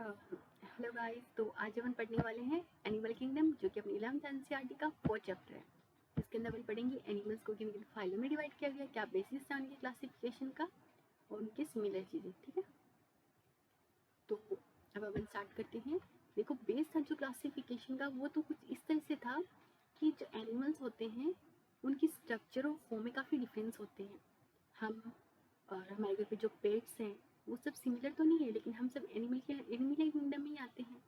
Hello guys, तो आज अपन पढ़ने वाले हैं एनिमल किंगडम, जो कि अपनी 11th एनसीईआरटी का 4th चैप्टर है। इसके अंदर अपन पढ़ेंगे एनिमल्स को किन किन फाइलों में डिवाइड किया गया, क्या बेसिस था उनकी क्लासिफिकेशन का और उनके सिमिलर चीज़ें। ठीक है, तो अब अपन स्टार्ट करते हैं। देखो, बेस था जो क्लासिफिकेशन का, वो तो कुछ इस तरह से था कि जो एनिमल्स होते हैं उनकी स्ट्रक्चर और फॉर्म में काफ़ी डिफरेंस होते हैं। हम और हमारे घर पे जो पेट्स हैं वो सब सिमिलर तो नहीं है, लेकिन हम सब एनिमल किंगडम में ही आते हैं।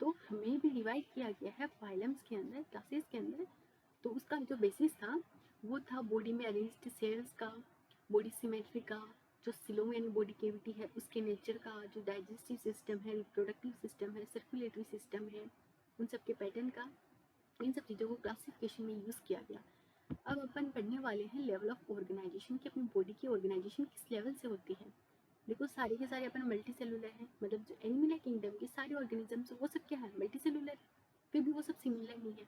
तो हमें भी डिवाइड किया गया है फाइलम्स के अंदर, क्लासेस के अंदर। तो उसका जो बेसिस था वो था बॉडी में अरेंज्ड सेल्स का, बॉडी सिमेट्री का, जो सिलोम यानी बॉडी कैविटी है उसके नेचर का, जो डाइजेस्टिव सिस्टम है, रिप्रोडक्टिव सिस्टम है, सर्कुलेटरी सिस्टम है, उन सब के पैटर्न का, इन सब चीज़ों को क्लासिफिकेशन में यूज़ किया गया। अब अपन पढ़ने वाले हैं लेवल ऑफ ऑर्गेनाइजेशन की, अपनी बॉडी की ऑर्गेनाइजेशन किस लेवल से होती है। देखो, सारे के सारे अपन मल्टी सेलुलर हैं, मतलब जो एनिमल किंगडम के सारे ऑर्गेनिजम्स वो सब क्या है, मल्टी सेलुलर। फिर भी वो सब सिमिलर नहीं है।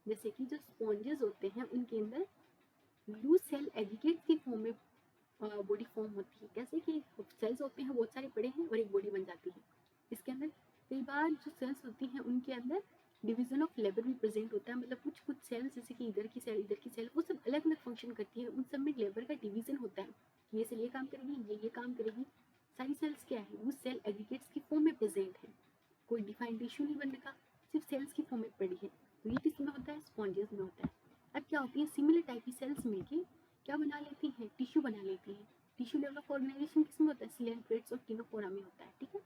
जैसे कि जो स्पॉन्जेस होते हैं उनके अंदर लूज सेल एग्रीगेट की फॉर्म में बॉडी फॉर्म होती है। कैसे कि सेल्स होते हैं बहुत सारे पड़े हैं और एक बॉडी बन जाती है। इसके अंदर कई बार जो सेल्स होती हैं उनके अंदर डिवीजन ऑफ लेबर भी प्रेजेंट होता है, मतलब कुछ कुछ सेल्स जैसे कि इधर की सेल वो सब अलग अलग फंक्शन करती है, उन सब में लेबर का डिवीजन होता है कि ये सेल ये काम करेगी, ये काम करेगी। सारी सेल्स क्या है, वो सेल एग्रीगेट्स की फॉर्म में प्रेजेंट है, कोई डिफाइंड टिश्यू नहीं बन रखा, सिर्फ सेल्स की फॉर्म में पड़ी है। तो ये किस में होता है, स्पॉन्जेस में होता है। अब क्या होती है, सिमिलर टाइप की सेल्स मिलके क्या बना लेती हैं, टिश्यू बना लेती हैं। टिश्यू लेवल ऑफ ऑर्गेनाइजेशन किस में होता है, सिलेंट्रेट्स और टिनोफोरा में होता है। ठीक है,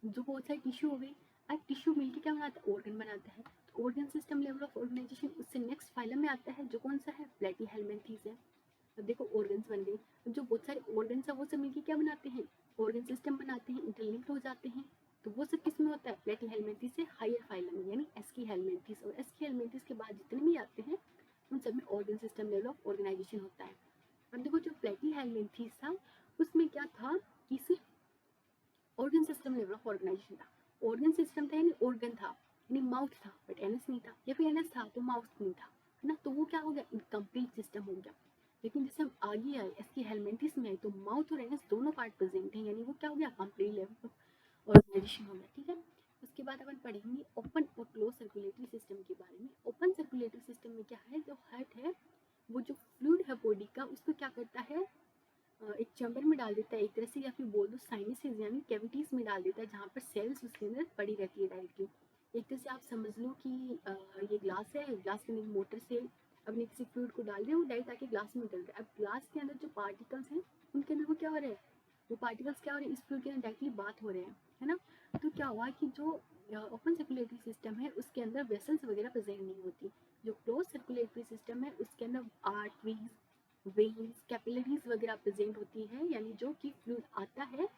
जो बहुत सारे टिश्यू हो गए। अब टिश्यू मिलके क्या बनाता है, ऑर्गन बनाता है। तो organ system level of organisation उससे नेक्स्ट फाइलम में आता है, जो कौन सा है, प्लेटीहेल्मिन्थेस है। अब देखो, ऑर्गन्स बन गए। अब जो बहुत सारे ऑर्गन्स है वो सब मिलके क्या बनाते हैं, ऑर्गन सिस्टम बनाते हैं, इंटरलिंक्ड हो जाते हैं। तो वो सब किस में होता है, प्लेटीहेल्मिन्थेस से हायर फाइलम में, यानी एस्कीहेल्मिन्थेस। और एस्कीहेल्मिन्थेस के बाद जितने भी आते हैं उन सब में organ system level of organisation होता है। अब देखो, जो प्लेटीहेल्मिन्थेस था उसमें क्या था कि सिर्फ organ system level of organisation था। ऑर्गन सिस्टम था यानी ऑर्गन था, यानी माउथ था, बट एनस नहीं था, या फिर एनस था तो माउथ नहीं था, है ना। तो वो क्या हो गया, इनकम्प्लीट सिस्टम हो गया। लेकिन जैसे हम आगे आए इसकी हेलमेंटिस में आए तो माउथ और एनस दोनों पार्ट प्रेजेंट हैं, यानी वो क्या हो गया, कंप्लीट लेवल ऑफ ऑर्गेनाइजेशन हो गया। ठीक है, उसके बाद अपन पढ़ेंगे ओपन और क्लोज सर्कुलेटरी सिस्टम के बारे में। ओपन सर्कुलेटरी सिस्टम में क्या है, जो हार्ट है वो जो फ्लूइड है बॉडी का उसको क्या करता है, एक चैम्बर में डाल देता है एक तरह से, या फिर बोल दो साइनसेस यानी कैविटीज में डाल देता है, जहाँ पर सेल्स उसके अंदर पड़ी रहती है डायरेक्टली। एक तरह से आप समझ लो कि ये ग्लास है, ग्लास के अंदर मोटर से अपने किसी फ्लूइड को डाल रहे हो, डायरेक्ट आके ग्लास में डल रहा है। अब ग्लास के अंदर जो पार्टिकल्स हैं उनके अंदर वो क्या हो रहा है, वो पार्टिकल्स क्या हो रहे हैं, इस फ्लूइड के अंदर डायरेक्टली बात हो रहे हैं, है ना। तो क्या हुआ कि जो ओपन सर्कुलेटरी सिस्टम है उसके अंदर वेसल्स वगैरह प्रेजेंट नहीं होती। जो क्लोज सर्कुलेटरी सिस्टम है उसके अंदर आर्टरीज, वेन्स, कैपिलरीज वगैरह प्रेजेंट होती है, यानी जो कि फ्लूइड आता है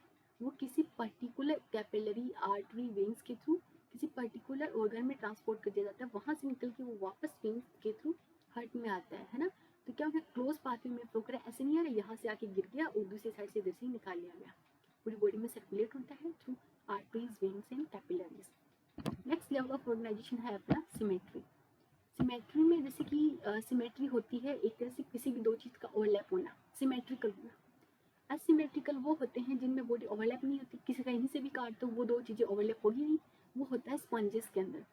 वो किसी पर्टिकुलर कैपिलरी, आर्टरी, वेन्स के थ्रू किसी पर्टिकुलर ऑर्गन में ट्रांसपोर्ट कर दिया जाता है, वहां से निकल के वो वापस वेन्स के थ्रू हार्ट में आता है ना। तो क्या हो गया, क्लोज पाथवे में फ्लो कर रहा है, ऐसे नहीं आ रहा यहाँ से आके गिर गया और दूसरी साइड से इधर से निकाल लिया गया। पूरी बॉडी में सर्कुलेट होता है through arteries, veins and capillaries. Next level of organisation है अपना सिमेट्री। सिमेट्री में जैसे कि सिमेट्री होती है एक तरह से किसी भी दो चीज़ का ओवरलैप होना, सिमेट्रिकल होना। असिमेट्रिकल वो होते हैं जिनमें बॉडी ओवरलैप नहीं होती, किसी कहीं से भी काट दो वो दो चीज़ें ओवरलैप होगी नहीं, वो होता है स्पंजेस के अंदर।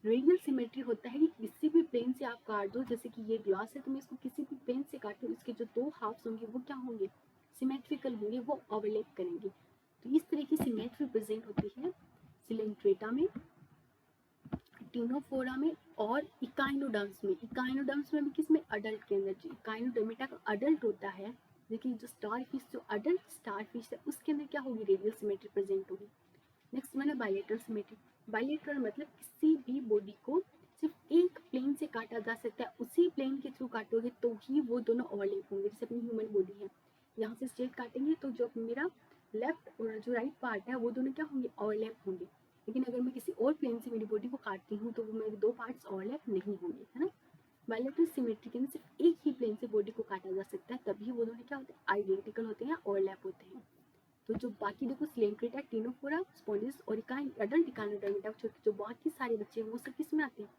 रेडियल सिमेट्री होता है कि किसी भी प्लेन से आप काट दो, जैसे कि ये ग्लास है तो मैं इसको किसी भी प्लेन से काटूँ, इसके जो दो हाफ्स होंगे वो क्या होंगे, सिमेट्रिकल होंगे, वो ओवरलैप करेंगे। तो इस तरह की सिमेट्री प्रेजेंट होती है सिलेंट्रेटा में, टिनोफोरा में और इकाइनोडर्म्स में। इकाइनोडर्म्स में भी किसमें, अडल्ट के अंदर। जो इकाइनोडर्मेटा का अडल्ट होता है, देखिए जो स्टार फिश, जो अडल्ट स्टार फिश है उसके अंदर क्या होगी, रेडियल सिमेट्री प्रेजेंट होगी। नेक्स्ट वन है बायलेटरल सिमेट्री। बायलेटरल मतलब किसी भी बॉडी को सिर्फ एक प्लेन से काटा जा सकता है, उसी प्लेन के थ्रू काटोगे तो ही वो दोनों ओवरलैप होंगे। जैसे अपनी ह्यूमन बॉडी है, यहाँ से स्ट्रेट काटेंगे तो जो मेरा लेफ्ट और जो राइट पार्ट है वो दोनों क्या होंगे, ओवरलैप होंगे। लेकिन अगर मैं किसी और प्लेन से मेरी बॉडी को काटती हूँ तो वो मेरे दो पार्ट्स ओवरलैप नहीं होंगे, है ना। बायलेटरल सिमेट्री के अंदर सिर्फ एक ही प्लेन से बॉडी को काटा जा सकता है, तभी वो दोनों क्या होते हैं, आइडेंटिकल होते हैं, ओवरलैप होते हैं। तो जो बाकी देखो सिलेंट्रेटा, टिनोफोरा, स्पॉन्जिस और अडल्ट इकाइनोडर्मेटा, छोटे जो बाकी सारे बच्चे हैं वो सब किस में आते हैं,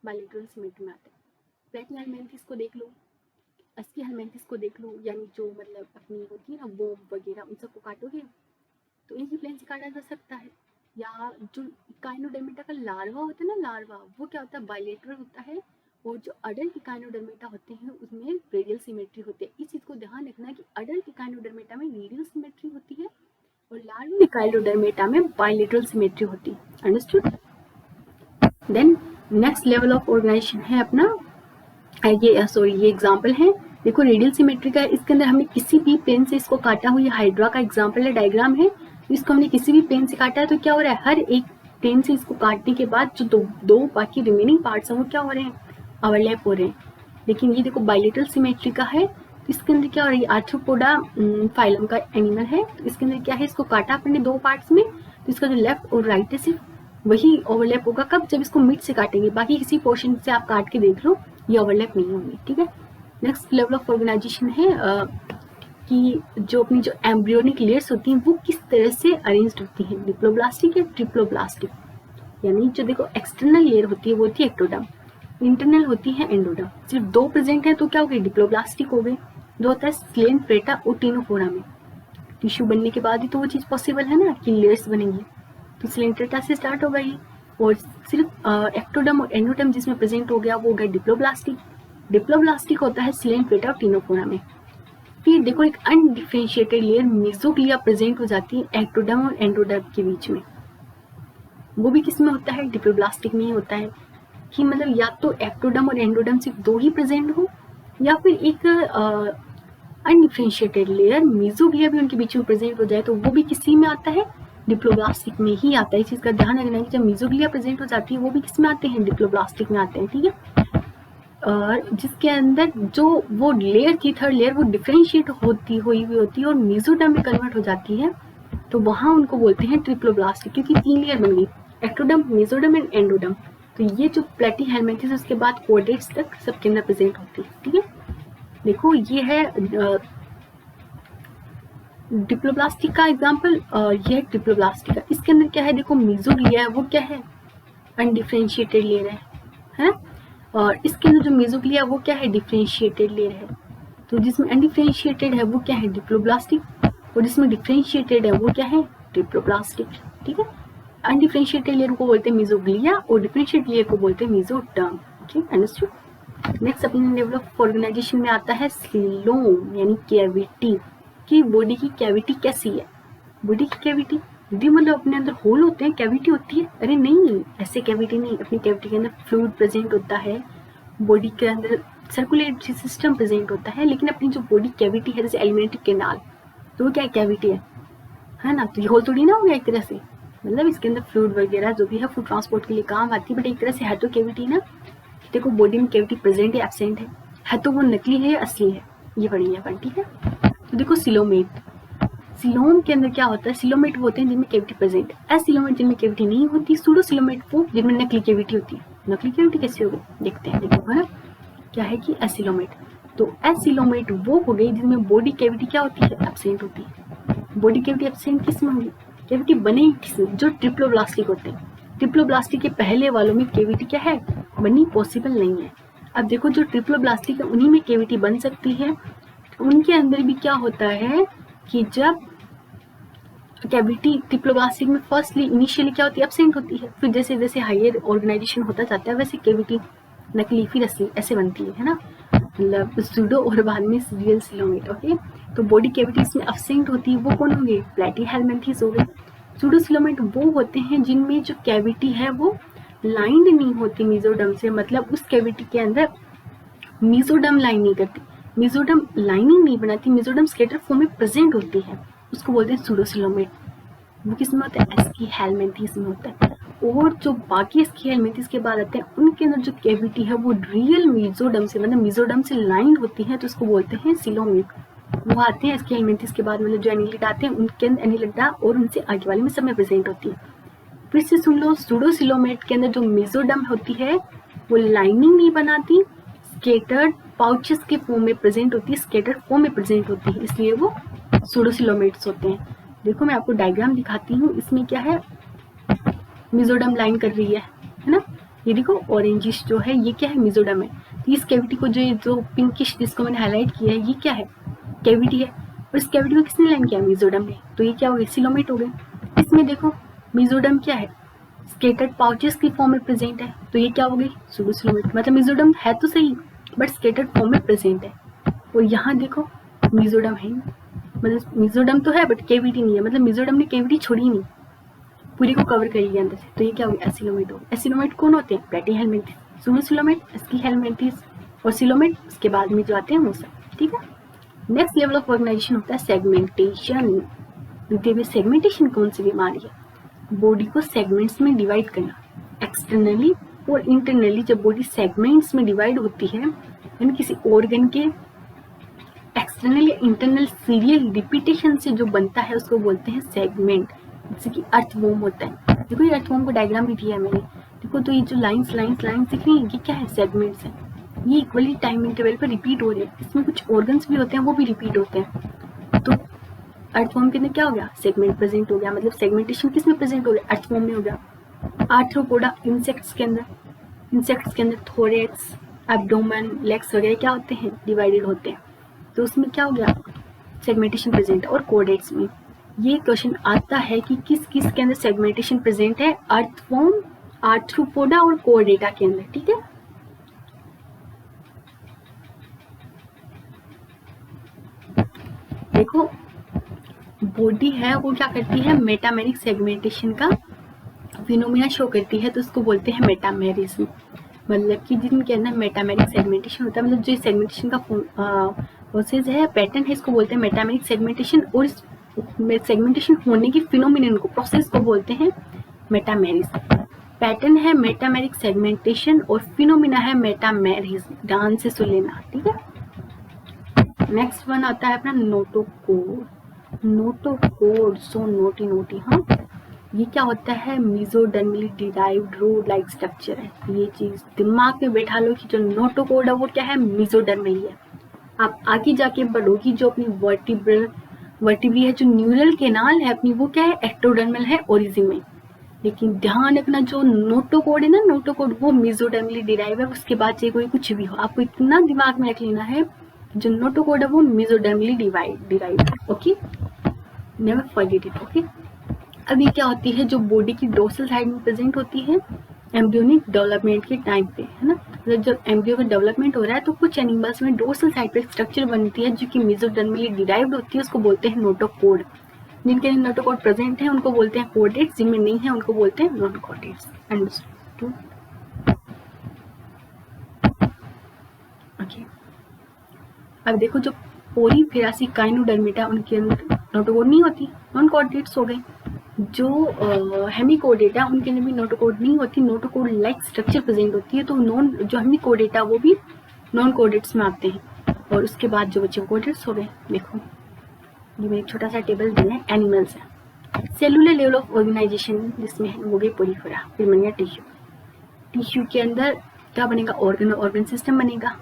बायलेटरल सिमेट्री में आते हैं। प्लेटिहेल्मिन्थेस को देख लो, अस्कीहेल्मिन्थेस को देख लो, यानी जो मतलब अपनी होती है ना वो वगैरह, उन सबको काटोगे तो एक ही प्लेन से काटा जा सकता है। या जो इकाइनोडर्मेटा का लार्वा होता है ना, लार्वा वो क्या होता है, बाइलेटरल होता है, और जो अडल्ट इकाइनोडर्मेटा होते हैं उसमें रेडियल सिमेट्री होती है। इस चीज़ को ध्यान रखना कि अडल्ट इकाइनोडर्मेटा में रेडियल सिमेट्री होती है और लार्वल इकाइनोडर्मेटा में बाइलेटरल सिमेट्री होती है। Understood? Then next level of organisation है अपना ये एग्जाम्पल है, देखो रेडियल सिमेट्री का है, इसके अंदर हमने किसी भी पेन से इसको काटा हुआ, ये हाइड्रा का एग्जाम्पल है, डायग्राम है, इसको हमने किसी भी पेन से काटा है तो क्या हो रहा है, हर एक पेन से इसको काटने के बाद जो दो बाकी रिमेनिंग पार्ट्स हैं वो क्या हो रहे हैं, ओवरलैप हो रहे हैं। लेकिन ये देखो बाइलेटरल सिमेट्री का है, तो इसके अंदर क्या हो रहा है, आर्थ्रोपोडा फाइलम का एनिमल है, तो इसके अंदर क्या है, इसको काटा अपने दो पार्ट्स में, तो इसका जो लेफ्ट और राइट है सिर्फ वही ओवरलैप होगा, कब, जब इसको मिड से काटेंगे, बाकी किसी पोर्शन से आप काट के देख लो ये ओवरलैप नहीं होंगे। ठीक है, नेक्स्ट लेवल ऑफ ऑर्गेनाइजेशन है कि जो अपनी जो एम्ब्रियोनिक लेयर्स होती हैं वो किस तरह से अरेंज्ड होती हैं, डिप्लोब्लास्टिक या ट्रिप्लोब्लास्टिक। यानी जो देखो एक्सटर्नल लेयर होती है वो होती है एक्टोडर्म, इंटरनल होती है एंडोडर्म। सिर्फ दो प्रेजेंट है तो क्या हो गई, डिप्लोब्लास्टिक हो गए। जो होता है स्लेन प्रेटा और टीनोफोरा में, टिश्यू बनने के बाद ही तो वो चीज़ पॉसिबल है ना कि लेयर्स बनेंगी, तो स्लेन प्रेटा से स्टार्ट होगा ये, और सिर्फ एक्टोडर्म और एंडोडर्म जिसमें प्रेजेंट हो गया वो हो गया डिप्लोब्लास्टिक। डिप्लोब्लास्टिक होता है स्लेन प्रेटा और टीनोफोरा में। फिर देखो एक अनडिफरेंशिएटेड लेयर मेसोग्लिया प्रेजेंट हो जाती है एक्टोडर्म और एंडोडर्म के बीच में, वो भी किस में होता है, डिप्लोब्लास्टिक में ही होता है। कि मतलब या तो एक्टोडर्म और एंडोडर्म सिर्फ दो ही प्रेजेंट हो, या फिर एक अनडिफरेंशिएटेड लेयर मेसोग्लिया भी उनके बीच में प्रेजेंट हो जाए, तो वो भी किसी में आता है, डिप्लोब्लास्टिक में ही आता है। इस चीज का ध्यान रखना है कि जब मेसोग्लिया प्रेजेंट हो जाती है वो भी किस में आते हैं, डिप्लोब्लास्टिक में आते हैं। ठीक है, और जिसके अंदर जो वो लेयर थी, थर्ड लेयर, वो डिफरेंशिएट होती हुई होती है और मेसोडर्म में कन्वर्ट हो जाती है, तो वहां उनको बोलते हैं ट्रिप्लोब्लास्टिक, क्योंकि तीन लेयर बन गई, एक्टोडर्म, मेसोडर्म एंड एंडोडर्म। तो ये जो प्लेटी हेलमिंथेस उसके बाद कोर्डेट्स तक सबके अंदर प्रेजेंट होती है। ठीक है, देखो ये है डिप्लोब्लास्टिक का एग्जाम्पल, ये है ट्रिप्लोब्लास्टिक का। इसके अंदर क्या है, देखो मेसोग्लिया है वो क्या है, अनडिफरेंशिएटेड लेयर है ना, और इसके अंदर जो मेसोग्लिया वो क्या है, डिफरेंशिएटेड लेयर है। तो जिसमें अनडिफरेंशिएटेड है वो क्या है, डिप्लोब्लास्टिक, और जिसमें डिफरेंशिएटेड है वो क्या है, ट्रिप्लोब्लास्टिक। ठीक है, अनडिफरेंशिएटेड लेयर को बोलते हैं मेसोग्लिया और डिफरेंशिएटेड लेयर को बोलते हैं मेसोडर्म। ठीक, अंडरस्टूड। नेक्स्ट अपने लेवल ऑफ ऑर्गेनाइजेशन में आता है सीलोम यानी कैविटी, कि बॉडी की कैविटी कैसी है। बॉडी की कैविटी दी मतलब अपने अंदर होल होते हैं, कैविटी होती है, अरे नहीं ऐसे कैविटी नहीं, अपनी कैविटी के अंदर फ्लूइड प्रेजेंट होता है, बॉडी के अंदर सर्कुलेटरी सिस्टम प्रेजेंट होता है, लेकिन अपनी जो बॉडी कैविटी है जैसे एलिमेंट्री कैनाल, तो वो क्या कैविटी है ना, तो ये होल थोड़ी ना हो गया एक तरह से, मतलब इसके अंदर फ्लूइड वगैरह जो भी है फूड ट्रांसपोर्ट के लिए काम आती है, बट एक तरह से है तो कैविटी ना। देखो बॉडी में कैविटी प्रेजेंट है एब्सेंट है तो वो नकली है या असली है, ये पढ़िए अपन। ठीक है, तो देखो सिलोमेट, सिलोम के अंदर क्या होता है, सिलोमेट वो होते हैं जिनमें कैविटी प्रेजेंट है, एसिलोमेट जिनमें कैविटी नहीं होती, सूडो सिलोमेट वो जिनमें नकली कैविटी होती है। नकली कैविटी कैसे हो गई, देखते हैं, देखो है ना क्या है कि एसिलोमेट, तो एसिलोमेट वो हो गई जिनमें बॉडी कैविटी क्या होती है, एब्सेंट होती है। बॉडी कैविटी एब्सेंट किस में होगी, कैविटी बने किसमें, जो ट्रिप्लोब्लास्टिक होते हैं। ट्रिप्लोब्लास्टिक के पहले वालों में कैविटी क्या है, बनी पॉसिबल नहीं है। अब देखो जो ट्रिप्लोब्लास्टिक है उन्हीं में कैविटी बन सकती है, उनके अंदर भी क्या होता है कि जब कैविटी ट्रिप्लोब्लास्टिक में फर्स्टली इनिशियली क्या होती है, एब्सेंट होती है, फिर जैसे जैसे हायर ऑर्गेनाइजेशन होता जाता है वैसे कैविटी नकली फिर असली ऐसे बनती है ना, मतलब सूडो और बाद में रियल सिलोमेट। ओके, तो बॉडी कैविटीज में एब्सेंट होती है वो कौन होंगे, प्लेटी हेलमिंथेस हो गए। सूडो सिलोमेट वो होते हैं जिनमें जो कैविटी है वो लाइंड नहीं होती मेसोडर्म से, मतलब उस कैविटी के अंदर मेसोडर्म लाइन नहीं करती, मेसोडर्म लाइनिंग नहीं बनाती, मेसोडर्म स्केटर फॉर्म में प्रेजेंट होती है, उसको बोलते हैं सूडोसिलोमेट। वो किस में होता है, एस्की हेलमिंथेस में होता है। और जो बाकी एस्की हेलमिंथेस के बाद आते हैं उनके अंदर जो कैविटी है वो रियल मेसोडर्म से, मतलब मेसोडर्म से लाइंड होती है, तो उसको बोलते हैं सिलोमेट। वो आते हैं एस्की हेलमिंथेस के बाद, मतलब जो एनिलिड आते हैं उनके अंदर एनिलिडा और उनसे आगे वाले में सब में प्रेजेंट होती है। फिर से सुन लो, सूडोसिलोमेट के अंदर जो मेसोडर्म होती है वो लाइनिंग नहीं बनाती, स्केटर्ड पाउचेस के फॉर्म में प्रेजेंट होती है, स्केटर्ड फॉर्म में प्रेजेंट होती है, इसलिए वो सूडोसिलोमेट्स होते हैं। देखो मैं आपको डायग्राम दिखाती हूँ, इसमें क्या है, मेसोडर्म लाइन कर रही है ना, ये देखो ऑरेंजिश जो है ये क्या है, मेसोडर्म है। तो इस कैविटी को जो पिंकिश जिसको मैंने हाईलाइट किया है ये क्या है, कैविटी है, और इस कैविटी को किसने लाइन किया, मेसोडर्म ने, तो ये क्या हो गया, सिलोमेट हो गए। इसमें देखो मेसोडर्म क्या है, स्केटर्ड पाउचेस की फॉर्म में प्रेजेंट है, तो ये क्या हो गई सुडोसिलोमेट, मतलब मेसोडर्म है तो सही बट स्केटर्ड फॉर्म में प्रेजेंट है। और यहाँ देखो मेसोडर्म है, मतलब मेसोडर्म तो है बट केविटी नहीं है, मतलब मेसोडर्म ने केविटी छोड़ी नहीं, पूरी को कवर कर लिया अंदर से, तो ये क्या हो गया एसिलोमेट हो गया। एसिलोमेट कौन होते हैं, प्लेटी हेलमिंथिस, सुडोसिलोमेट, एस्की हेलमिंथिस और सिलोमेट उसके बाद में जो आते हैं वो सब, ठीक है। नेक्स्ट लेवल ऑफ ऑर्गेनाइजेशन होता है सेगमेंटेशन। देखिए सेगमेंटेशन कौन सी बीमारी है, बॉडी को सेगमेंट्स में डिवाइड करना, एक्सटर्नली और इंटरनली। जब बॉडी सेगमेंट्स में डिवाइड होती है यानी किसी ऑर्गन के एक्सटर्नल या इंटरनल सीरियल रिपीटेशन से जो बनता है उसको बोलते हैं सेगमेंट। जैसे कि अर्थवॉर्म होता है, देखो ये अर्थवॉर्म का डायग्राम भी दिया है मैंने, देखो तो ये जो लाइंस लाइंस लाइंस दिख रही है ये क्या है, सेगमेंट्स है। ये इक्वली टाइम इंटरवल पर रिपीट हो रहे हैं, इसमें कुछ ऑर्गन्स भी होते हैं वो भी रिपीट होते हैं। तो अर्थवॉर्म के अंदर क्या हो गया, सेगमेंट प्रेजेंट हो गया, मतलब सेगमेंटेशन किस में प्रेजेंट हो गया, अर्थवॉर्म में हो गया। आर्थ्रोपोडा इंसेक्ट्स के अंदर थोरेक्स, एब्डोमेन, लेग्स वगैरह क्या होते हैं, डिवाइडेड होते हैं, तो उसमें क्या हो गया सेगमेंटेशन प्रेजेंट है। और कोडेट्स में ये क्वेश्चन आता है कि किस किस के अंदर सेगमेंटेशन प्रेजेंट है, अर्थवॉर्म, आर्थ्रोपोडा और कोडेटा के अंदर, ठीक है। देखो बॉडी है वो क्या करती है, मेटामेरिक सेगमेंटेशन का फिनोमिना शो करती है, तो उसको बोलते हैं मेटामेरिज्म। मतलब कि जिनके अंदर मेटामेरिक सेगमेंटेशन होता है, मतलब जो सेगमेंटेशन का प्रोसेस है, पैटर्न है, इसको बोलते हैं मेटामेरिक सेगमेंटेशन। और इस सेगमेंटेशन होने की फिनोमिनन को, प्रोसेस को बोलते हैं मेटामेरिज्म। पैटर्न है मेटामेरिक सेगमेंटेशन और फिनोमिना है मेटामेरिज्म, ध्यान से सुन लेना, ठीक है। नेक्स्ट वन आता है अपना नोटोकोड। नोटोकोड, सो नोटी नोटी, हाँ ये क्या होता है, मेसोडर्मली डिराइव्ड रोड लाइक स्ट्रक्चर है। ये चीज दिमाग में बैठा लो कि जो नोटोकोड है वो क्या है, मेसोडर्मली है। आप आगे जाके पढ़ोगी जो अपनी वर्टिब्री है, जो न्यूरल केनाल है अपनी, वो क्या है, एक्टोडर्मल है ओरिजिन में। लेकिन ध्यान रखना जो नोटोकोड है ना, नोटोकोड वो मेसोडर्मली डिराइव है। उसके बाद चाहे कोई कुछ भी हो, आपको इतना दिमाग में रख लेना है जो नोटोकोड है वो मेसोडर्मली derive, okay, never forget it, okay. अब ये क्या होती है, जो बॉडी की डोर्सल साइड में प्रेजेंट होती है एम्ब्रियोनिक डेवलपमेंट के टाइम पे, है ना। मतलब जब एम्ब्रियो का डेवलपमेंट हो रहा है तो कुछ एनिमल्स में डोर्सल साइड पे स्ट्रक्चर बनती है जो कि मेसोडर्मली डिराइव्ड होती है, उसको बोलते हैं नोटोकोड। जिनके नोटोकोड प्रेजेंट है उनको बोलते हैं कोडेट्स, जिनमें नहीं है उनको बोलते हैं नॉन कोडेट्स। Understood, okay. अब देखो जो पोलीफेरासी काइनोडर्मेटा उनके अंदर नोटोकोड नहीं होती, नॉन कोडेट्स हो गए। जो हेमिकोडेटा उनके अंदर भी नोटोकोड नहीं होती, नोटोकोड लाइक स्ट्रक्चर प्रेजेंट होती है, तो जो हेमिकोडेटा वो भी नॉन कोडेट्स में आते हैं। और उसके बाद जो बच्चे कोडेट्स हो गए, देखो ये मैं एक छोटा सा टेबल दिया है, एनिमल्स है। सेलुलर लेवल ऑफ ऑर्गेनाइजेशन जिसमें है वो गई पोलीफेरा, फिर बन गया टिश्यू। टिश्यू के अंदर क्या बनेगा, ऑर्गन सिस्टम बनेगा।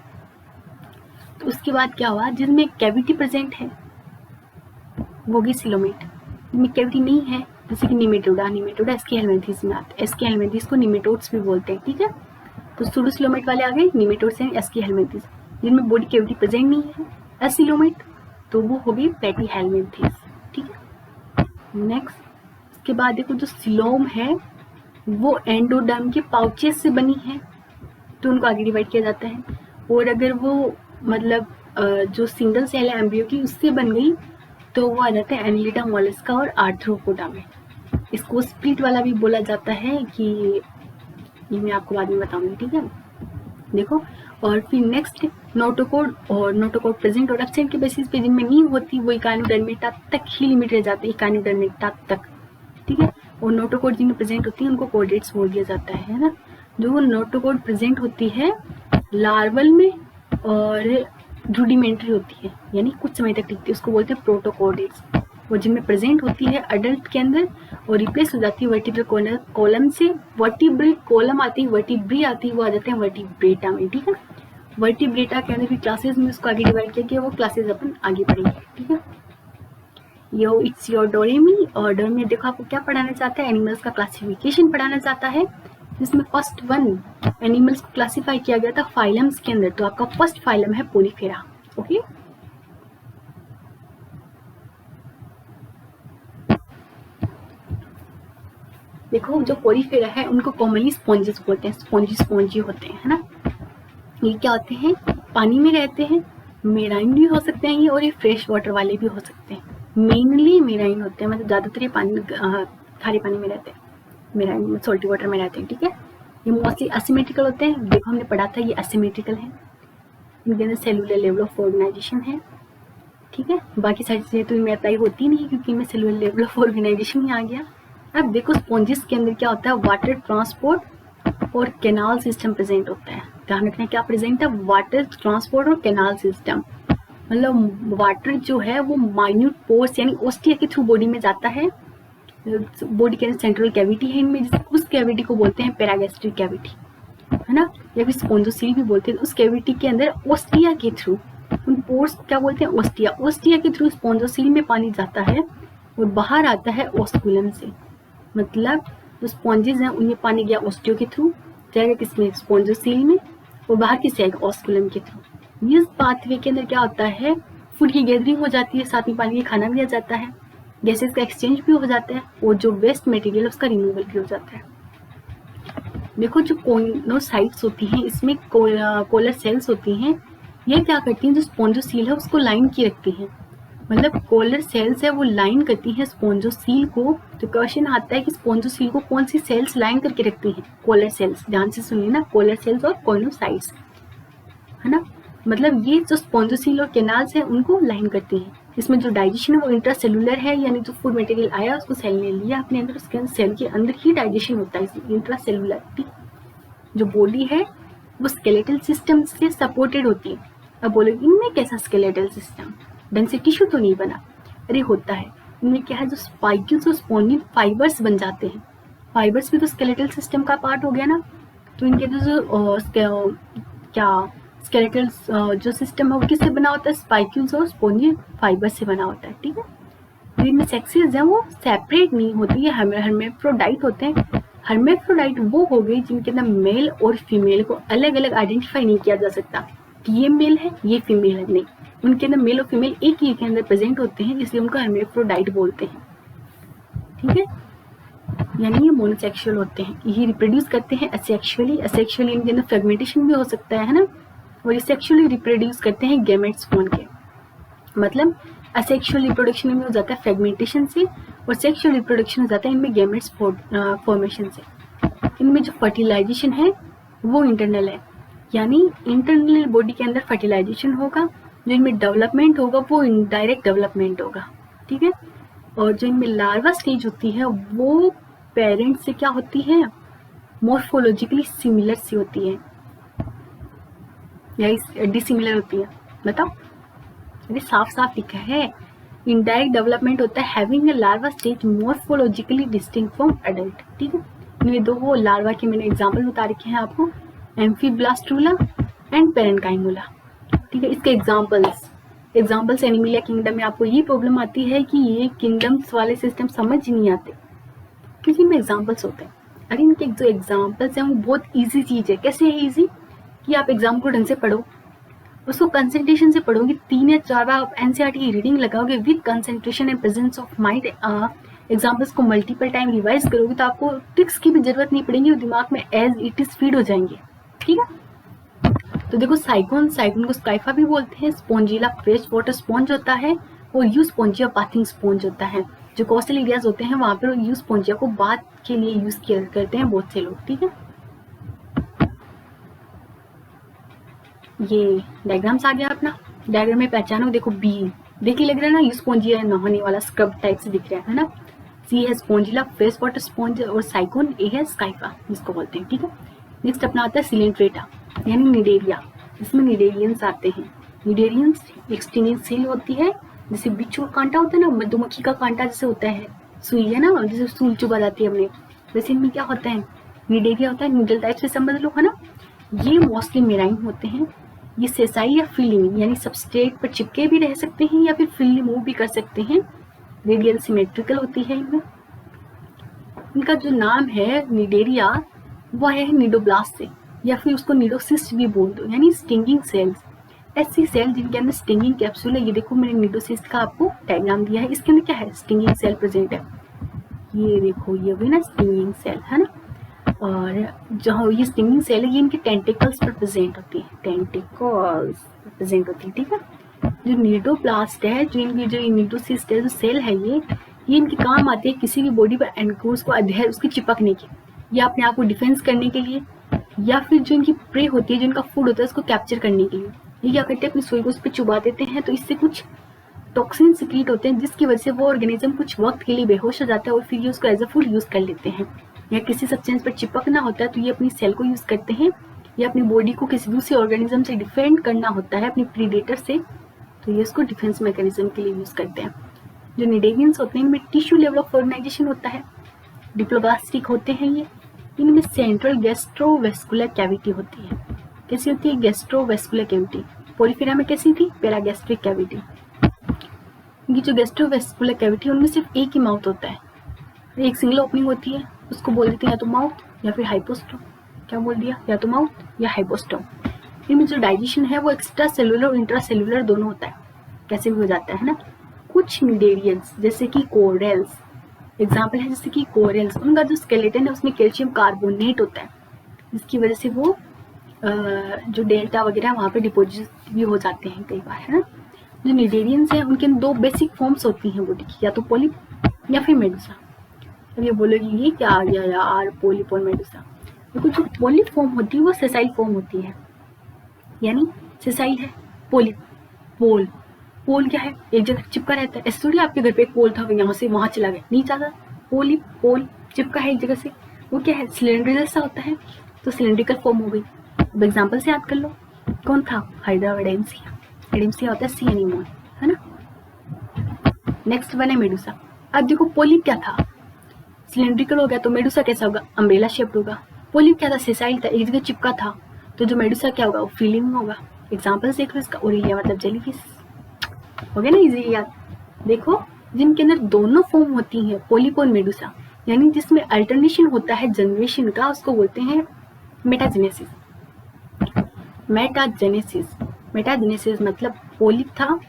तो उसके बाद क्या हुआ, जिसमें कैविटी प्रेजेंट है वो गई सिलोमेट, जिसमें कैविटी नहीं है जैसे कि निमेटोडा एस्की हेलमिंथिस में आता है, एस्की हेलमिंथिस को निमेटोड्स भी बोलते हैं, ठीक है। तो सुडोसिलोमेट वाले आ गए, निमेटोड्स एंड एस्की हेलमिंथिस। जिनमें बॉडी कैविटी प्रेजेंट नहीं है एसिलोमेट, तो वो होगी प्लेटी हेलमिंथिस, ठीक है। नेक्स्ट उसके बाद देखो जो सिलोम है वो एंडोडर्म के पाउचेस से बनी है, तो उनको आगे डिवाइड किया जाता है। और अगर वो मतलब जो सिंगल सेल है एम्ब्रियो की उससे बन गई तो वो आ जाता है एनिलिडा मोलस्का और आर्थ्रोपोडा में। इसको स्प्लिट वाला भी बोला जाता है, कि ये मैं आपको बाद में बताऊंगी, ठीक है। देखो और फिर नेक्स्ट नोटोकोड, और नोटोकोड प्रेजेंट और एब्सेंट के बेसिस पे जिनमें नहीं होती वो इकाइनोडर्मेटा तक ही लिमिट रह जाते हैं, इकाइनोडर्मेटा तक, ठीक है। और नोटोकोड जिनमें प्रेजेंट होती है उनको कोडेट्स बोल दिया जाता है ना। जो नोटोकोड प्रेजेंट होती है लार्वल में और रूडिमेंट्री होती है, यानी कुछ समय तक टिकती है, उसको बोलते हैं प्रोटोकोडेट्स। और जिनमें प्रेजेंट होती है अडल्ट के अंदर और रिप्लेस हो जाती है वर्टिब्रल कॉलम से, वर्टिब्रल कॉलम आती है, वर्टिब्री आती है, वो आ जाते हैं वर्टिब्रेटा में, ठीक है। वर्टिब्रेटा के अंदर भी क्लासेस में उसको आगे डिवाइड किया गया, वो क्लासेस अपन आगे पढ़ेंगे, ठीक है। यो इट्स योर डोरेमी। और डोरेमी देखो आपको क्या पढ़ाना चाहता है, एनिमल्स का क्लासिफिकेशन पढ़ाना चाहता है, जिसमें फर्स्ट वन एनिमल्स को क्लासिफाई किया गया था फाइलम्स के अंदर, तो आपका फर्स्ट फाइलम है पोलीफेरा, ओके। देखो जो कोरीफेरा है उनको कॉमनली स्पॉन्जेस बोलते हैं, स्पॉन्जी होते हैं, है ना। ये क्या होते हैं, पानी में रहते हैं, मेराइन भी हो सकते हैं ये, और ये फ्रेश वाटर वाले भी हो सकते हैं। मेनली मेराइन होते हैं, मतलब ज़्यादातर ये पानी खारे पानी में रहते हैं, मेराइन सॉल्टी वाटर में रहते हैं, ठीक है। ये मोस्टली असिमेट्रिकल होते हैं, देखो हमने पढ़ा था ये असिमेट्रिकल है, इनके अंदर सेलुलर लेवल ऑफ ऑर्गेनाइजेशन है, ठीक है। बाकी सारी चीज़ें तो इनमें अप्लाई होती नहीं क्योंकि इनमें सेलुलर लेवल ऑफ ऑर्गेनाइजेशन ही आ गया। अब देखो स्पॉन्जेस के अंदर क्या होता है, वाटर ट्रांसपोर्ट और कैनाल सिस्टम प्रेजेंट होता है। ध्यान रखना क्या प्रेजेंट है, वाटर ट्रांसपोर्ट और कैनाल सिस्टम। मतलब वाटर जो है वो माइन्यूट पोर्स यानी ओस्टिया के थ्रू बॉडी में जाता है। बॉडी के अंदर सेंट्रल कैविटी है इनमें, उस कैविटी को बोलते हैं पैरागैस्ट्रिक कैविटी, है ना, या फिर स्पोंजोसील भी बोलते हैं। उस कैविटी के अंदर ओस्टिया के थ्रू, उन पोर्स क्या बोलते हैं, ओस्टिया, ओस्टिया के थ्रू स्पोंजोसील में पानी जाता है और बाहर आता है ऑस्कुलम से। मतलब जो स्पॉन्जेस हैं उनमें पानी गया ओस्टियो के थ्रू, जाएगा किसमें, स्पोंजोसील में, और बाहर किस जाएगा, ऑस्कुलम के थ्रू। इस पाथवे के अंदर क्या होता है, फूड की गैदरिंग हो जाती है, साथ में पानी का खाना भी आ जाता है, गैसेस का एक्सचेंज भी हो जाता है, और जो वेस्ट मटेरियल उसका रिमूवल भी हो जाता है। देखो जो कोनोसाइट्स होती हैं इसमें कोलर सेल्स होती हैं, ये क्या करती हैं, जो स्पोंजोसील है उसको लाइन की रखती हैं। मतलब कोलर सेल्स है वो लाइन करती हैं स्पोंजोसील को। तो क्वेश्चन आता है कि स्पोंजोसील को कौन सी सेल्स लाइन करके रखती हैं, कोलर सेल्स। ध्यान से सुनिए ना, कोलर सेल्स और कोनोसाइट्स, है ना। मतलब ये जो स्पोंजोसील और कैनाल्स है उनको लाइन करती हैं। इसमें जो डाइजेशन है वो इंट्रासेलुलर है, यानी जो फूड मटेरियल आया उसको सेल ने लिया अपने अंदर, उसके अंदर सेल के अंदर ही डाइजेशन होता है, इंट्रासेलुलर। जो बॉडी है वो स्केलेटल सिस्टम से सपोर्टेड होती है। अब बोलो इनमें कैसा स्केलेटल सिस्टम, ढंग से टिश्यू तो नहीं बना, अरे होता है। इनमें क्या है, जो स्पाइक्यूल्स और स्पॉन्जिन फाइबर्स बन जाते हैं। फाइबर्स भी तो स्केलेटल सिस्टम का पार्ट हो गया ना। तो इनके जो स्केलेटल जो सिस्टम है वो किससे बना होता है, स्पाइक्यूल्स और स्पॉन्जिन फाइबर से बना होता है, ठीक है। तो इनमें सेक्सेस हैं वो सेपरेट नहीं होती है, हर्मेफ्रोडाइट होते हैं। हर्मेफ्रोडाइट वो हो गई जिनके अंदर मेल और फीमेल को अलग अलग आइडेंटिफाई नहीं किया जा सकता कि ये मेल है ये फीमेल है, नहीं, उनके अंदर मेल और फीमेल एक ही के अंदर प्रेजेंट होते हैं, इसलिए उनको हर्मेफ्रोडाइट बोलते हैं, ठीक है। यानी ये मोनोसेक्सुअल होते हैं, ये रिप्रोड्यूस करते हैं असेक्सुअली। असेक्सुअली इनके अंदर फ्रेगमेंटेशन भी हो सकता है ना, और ये सेक्सुअली रिप्रोड्यूस करते हैं गैमेट्स फॉर्म के। मतलब असेक्सुअल रिप्रोडक्शन में हो जाता है फ्रेगमेंटेशन से, और सेक्सुअल रिप्रोडक्शन हो जाता है इनमें गैमेट्स फॉर्मेशन से। इनमें जो फर्टिलाइजेशन है वो इंटरनल है, यानी इंटरनल बॉडी के अंदर फर्टिलाइजेशन होगा। जो इनमें डेवलपमेंट होगा वो इनडायरेक्ट डेवलपमेंट होगा, ठीक है। और जो इनमें लार्वा स्टेज होती है वो पेरेंट से क्या होती है, मॉर्फोलॉजिकली सिमिलर सी होती है या डिसिमिलर होती है, बताओ। अरे साफ साफ लिखा है, इनडायरेक्ट डेवलपमेंट होता है having a larva stage morphologically distinct from adult, ठीक है। इनमें दो वो लार्वा के मैंने एग्जांपल बता रखे हैं आपको, एम्फीब्लास्टुला एंड पेरेन्काइमुला, ठीक है। इसके एग्जांपल्स एनिमिलिया किंगडम में आपको ये प्रॉब्लम आती है कि ये किंगडम्स वाले सिस्टम समझ ही नहीं आते क्योंकि इनमें एग्जांपल्स होते हैं। अरे इनके जो एग्जांपल्स हैं वो बहुत ईजी चीज़ है। कैसे है ईजी, कि आप एग्जाम को ढंग से पढ़ो, उसको कंसंट्रेशन से पढ़ोगे, 3 या 4 बार आप एनसीईआरटी की रीडिंग लगाओगे with concentration and presence of mind, examples को मल्टीपल टाइम रिवाइज करोगे तो आपको ट्रिक्स की भी जरूरत नहीं पड़ेगी, वो दिमाग में एज इट इज फीड हो जाएंगे, ठीक है। तो देखो साइकोन को स्काइफा भी बोलते हैं। स्पॉन्जिला फ्रेश वाटर स्पॉन्ज होता है, और यू स्पॉन्जिया बाथिंग स्पॉन्ज होता है। जो कोस्टल एरियाज होते हैं वहाँ पर यू स्पॉन्जिया को बाथ के लिए यूज किया करते हैं बहुत से लोग, ठीक है। ये डायग्राम्स आ गया अपना, डायग्राम में पहचानो, देखो बी देखिए लग रहा है ना, यू स्पॉन्जिया है नहाने वाला स्क्रब टाइप से दिख रहा है ना। सी है स्पॉन्जिला फ्रेश वाटर स्पॉन्ज, और साइकोन ए है स्काइफा जिसको बोलते हैं, ठीक है। नेक्स्ट अपना आता है सिलेंट्रेटा यानी निडेरिया, इसमें निडेरियंस आते हैं। निडेरियंस एक स्टिंगिंग सेल होती है, जैसे बिच्छू का कांटा होता है ना, मधुमक्खी का कांटा जैसे होता है, सुई है ना, जैसे सुई चुभा जाती है अपने, वैसे इनमें क्या होता है, निडेरिया होता है, नीडल टाइप से समझ लो, है ना। ये मोस्टली मेराइन होते हैं। ये सेसाइल या फ्रीली यानी सबस्ट्रेट पर चिपके भी रह सकते हैं या फिर फ्रीली मूव भी कर सकते हैं। रेडियल सिमेट्रिकल होती है इनमें। इनका जो नाम है निडेरिया वह है निडोब्लास्ट से, या फिर उसको निडोसिस्ट भी बोल दो, यानी स्टिंगिंग सेल्स। ऐसी सेल जिनके अंदर स्टिंगिंग कैप्सूल है, ये देखो मैंने निडोसिस्ट का आपको डायग्राम दिया है, इसके अंदर क्या है, स्टिंगिंग सेल प्रेजेंट है। ये देखो ये भी ना स्टिंगिंग सेल है ना, और जहाँ ये स्टिंगिंग सेल है ये इनके टेंटिकल्स पर प्रेजेंट होती है, टेंटिकल्स प्रेजेंट होती है, ठीक है। जो नीडोप्लास्ट है, जो इनकी जो नीडोसिस्ट है, जो सेल है ये इनके काम आती है किसी भी बॉडी पर एनक्लोज को अधेर उसकी चिपकने के, या अपने आप को डिफेंस करने के लिए, या फिर जो इनकी प्रे होती है, जो इनका फूड होता है उसको कैप्चर करने के लिए। ये क्या करते हैं, अपनी सुई को उस पर चुबा देते हैं, तो इससे कुछ टॉक्सिन सिक्रीट होते हैं जिसकी वजह से वो ऑर्गेनिज्म कुछ वक्त के लिए बेहोश हो जाता है और फिर ये उसको एज अ फूड यूज कर लेते हैं। या किसी सब्सटेंस पर चिपकना होता है तो ये अपनी सेल को यूज करते हैं, या अपनी बॉडी को किसी दूसरे ऑर्गेनिज्म से डिफेंड करना होता है अपनी प्रीडेटर से, तो ये इसको डिफेंस मैकेनिज्म के लिए यूज करते हैं। जो निडेरियंस होते हैं इनमें टिश्यू लेवल ऑफ ऑर्गेनाइजेशन होता है, डिप्लोब्लास्टिक होते हैं ये, इनमें सेंट्रल गैस्ट्रोवेस्कुलर कैविटी होती है। कैसी होती है, गैस्ट्रोवेस्कुलर कैविटी। पोरिफेरा में कैसी थी, पैरागैस्ट्रिक कैविटी। ये जो गैस्ट्रोवेस्कुलर कैविटी उनमें सिर्फ एक ही माउथ होता है, एक सिंगल ओपनिंग होती है, उसको बोल देते हैं या तो माउथ या फिर हाइपोस्टोम। क्या बोल दिया, या तो माउथ या हाइपोस्टोम। इनमें जो डाइजेशन है वो एक्स्ट्रा सेलुलर और इंट्रा सेलुलर दोनों होता है, कैसे भी हो जाता है ना। कुछ निडेरियंस जैसे कि कोरल्स, एग्जाम्पल है जैसे कि कोरल्स, उनका जो स्केलेटन है उसमें कैल्शियम कार्बोनेट होता है, जिसकी वजह से वो जो डेल्टा वगैरह वहाँ पे डिपोजिट भी हो जाते हैं कई बार, है ना। जो निडेरियंस हैं उनके दो बेसिक फॉर्म्स होती हैं बॉडी की, या तो पोलिप या फिर मेडुसा। अब ये बोलोगी ये क्या आ गया यार, पोलिप और मेडुसा। देखो जो पोलिप फॉर्म होती है वो सेसाइल फॉर्म होती है, यानी सेसाइल है, पोलिप पोल। पोल क्या है, एक जगह चिपका रहता है, ऐसे थोड़ी आपके घर पे एक पोल था यहाँ से वहां चला गया, नहीं चाहता। पोलिप पोल चिपका है एक जगह से, वो क्या है, सिलेंडर जैसा होता है, तो सिलेंड्रिकल फॉर्म हो गई। अब एग्जाम्पल से याद कर लो, कौन था, हाइड्रा एडेंसिया। एडेंसिया होता है सी एनीमोन, है ना। नेक्स्ट वन है मेडुसा। अब देखो पोलिप क्या था, सिलेंड्रिकल हो गया, तो मेडुसा कैसा होगा, अम्ब्रेला शेप्ड होगा। पोलिप क्या था, सेसाइल था, एक जगह चिपका था, तो जो मेडुसा क्या होगा, वो फीलिंग होगा। एग्जाम्पल देख लो इसका, ओरेलिया मतलब जेलीफिश, हो गया ना इजी याद। देखो जिनके अंदर दोनों फॉर्म होती हैं, पोलिप और मेडुसा, यानी जिसमें अल्टरनेशन होता है जनरेशन का, उसको बोलते हैं मेटाजेनेसिस। मेटाजेनेसिस, मेटाजेनेसिस मतलब पोलिप था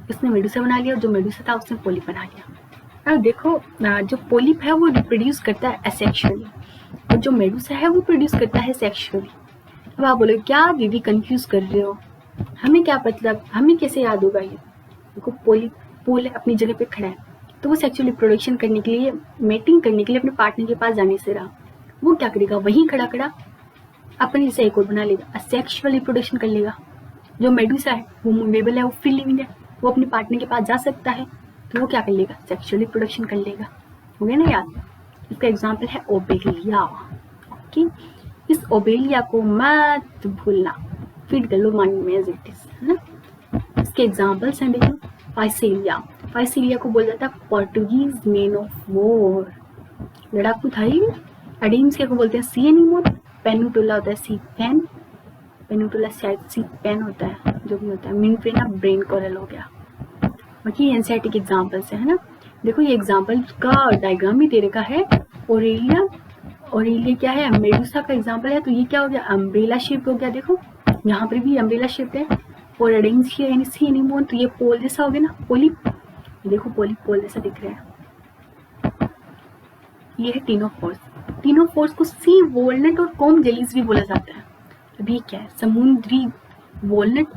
उसने मेडुसा बना लिया, और जो मेडुसा था उसने पोलिप बना लिया। अब देखो जो पोलिप है वो रिप्रोड्यूस करता है एसेक्सुअली, और जो मेडुसा है वो प्रोड्यूस करता है सेक्सुअली। अब आप बोलो क्या दीदी कंफ्यूज कर रहे हो, हमें क्या मतलब, हमें कैसे याद होगा ये। देखो पोलिप, पोल अपनी जगह पे खड़ा है, तो वो सेक्सुअल रिप्रोडक्शन करने के लिए, मेटिंग करने के लिए अपने पार्टनर के पास जाने से रहा, वो क्या करेगा, वहीं खड़ा खड़ा अपने से एक और बना लेगा, सेक्सुअल रिप्रोडक्शन कर लेगा। जो मेडुसा है वो मूवेबल है, वो फ्री लिविंग है, वो अपने पार्टनर के पास जा सकता है, तो वो क्या कर लेगा, सेक्सुअल रिप्रोडक्शन कर लेगा। हो गया ना याद। इसका एग्जाम्पल है ओबेलिया। ओके, इस ओबेलिया को मत भूलना, फीड कर लो माइंड में एज इट इज, है ना। इसके एग्जाम्पल्स हैं, देखो फाइसेलिया। फाइसेलिया को बोला जाता है पोर्टुगीज मैन ऑफ वॉर, लड़ाकू था ये। एडेंसिया को बोलते हैं सी एनीमोन। पेनिटोला होता है सी पेन, पेनिटोला शायद सी पेन होता है, जो भी होता है। मिनफ्रेना ब्रेन कोरल हो गया। बाकी एनसीईआरटी एग्जाम्पल्स है ना। देखो ये एग्जाम्पल का डायग्राम भी दे रखा है। ओरेलिया, ओरेलिया क्या है, मेडुसा का एग्जाम्पल है, तो ये क्या हो गया, अम्ब्रेला शेप हो गया। देखो यहाँ पर भी अम्ब्रेला शेप है। और एडेंसिया यानी सी एनीमोन, तो ये पोल जैसा हो गया ना, पोलिप। देखो पोलिप पोल जैसा दिख रहा है। ये है टीनोफोर्स। टीनोफोर्स को सी वॉलनट और कॉम जेलीज भी बोला जाता है। अभी क्या है, समुद्री वॉलनट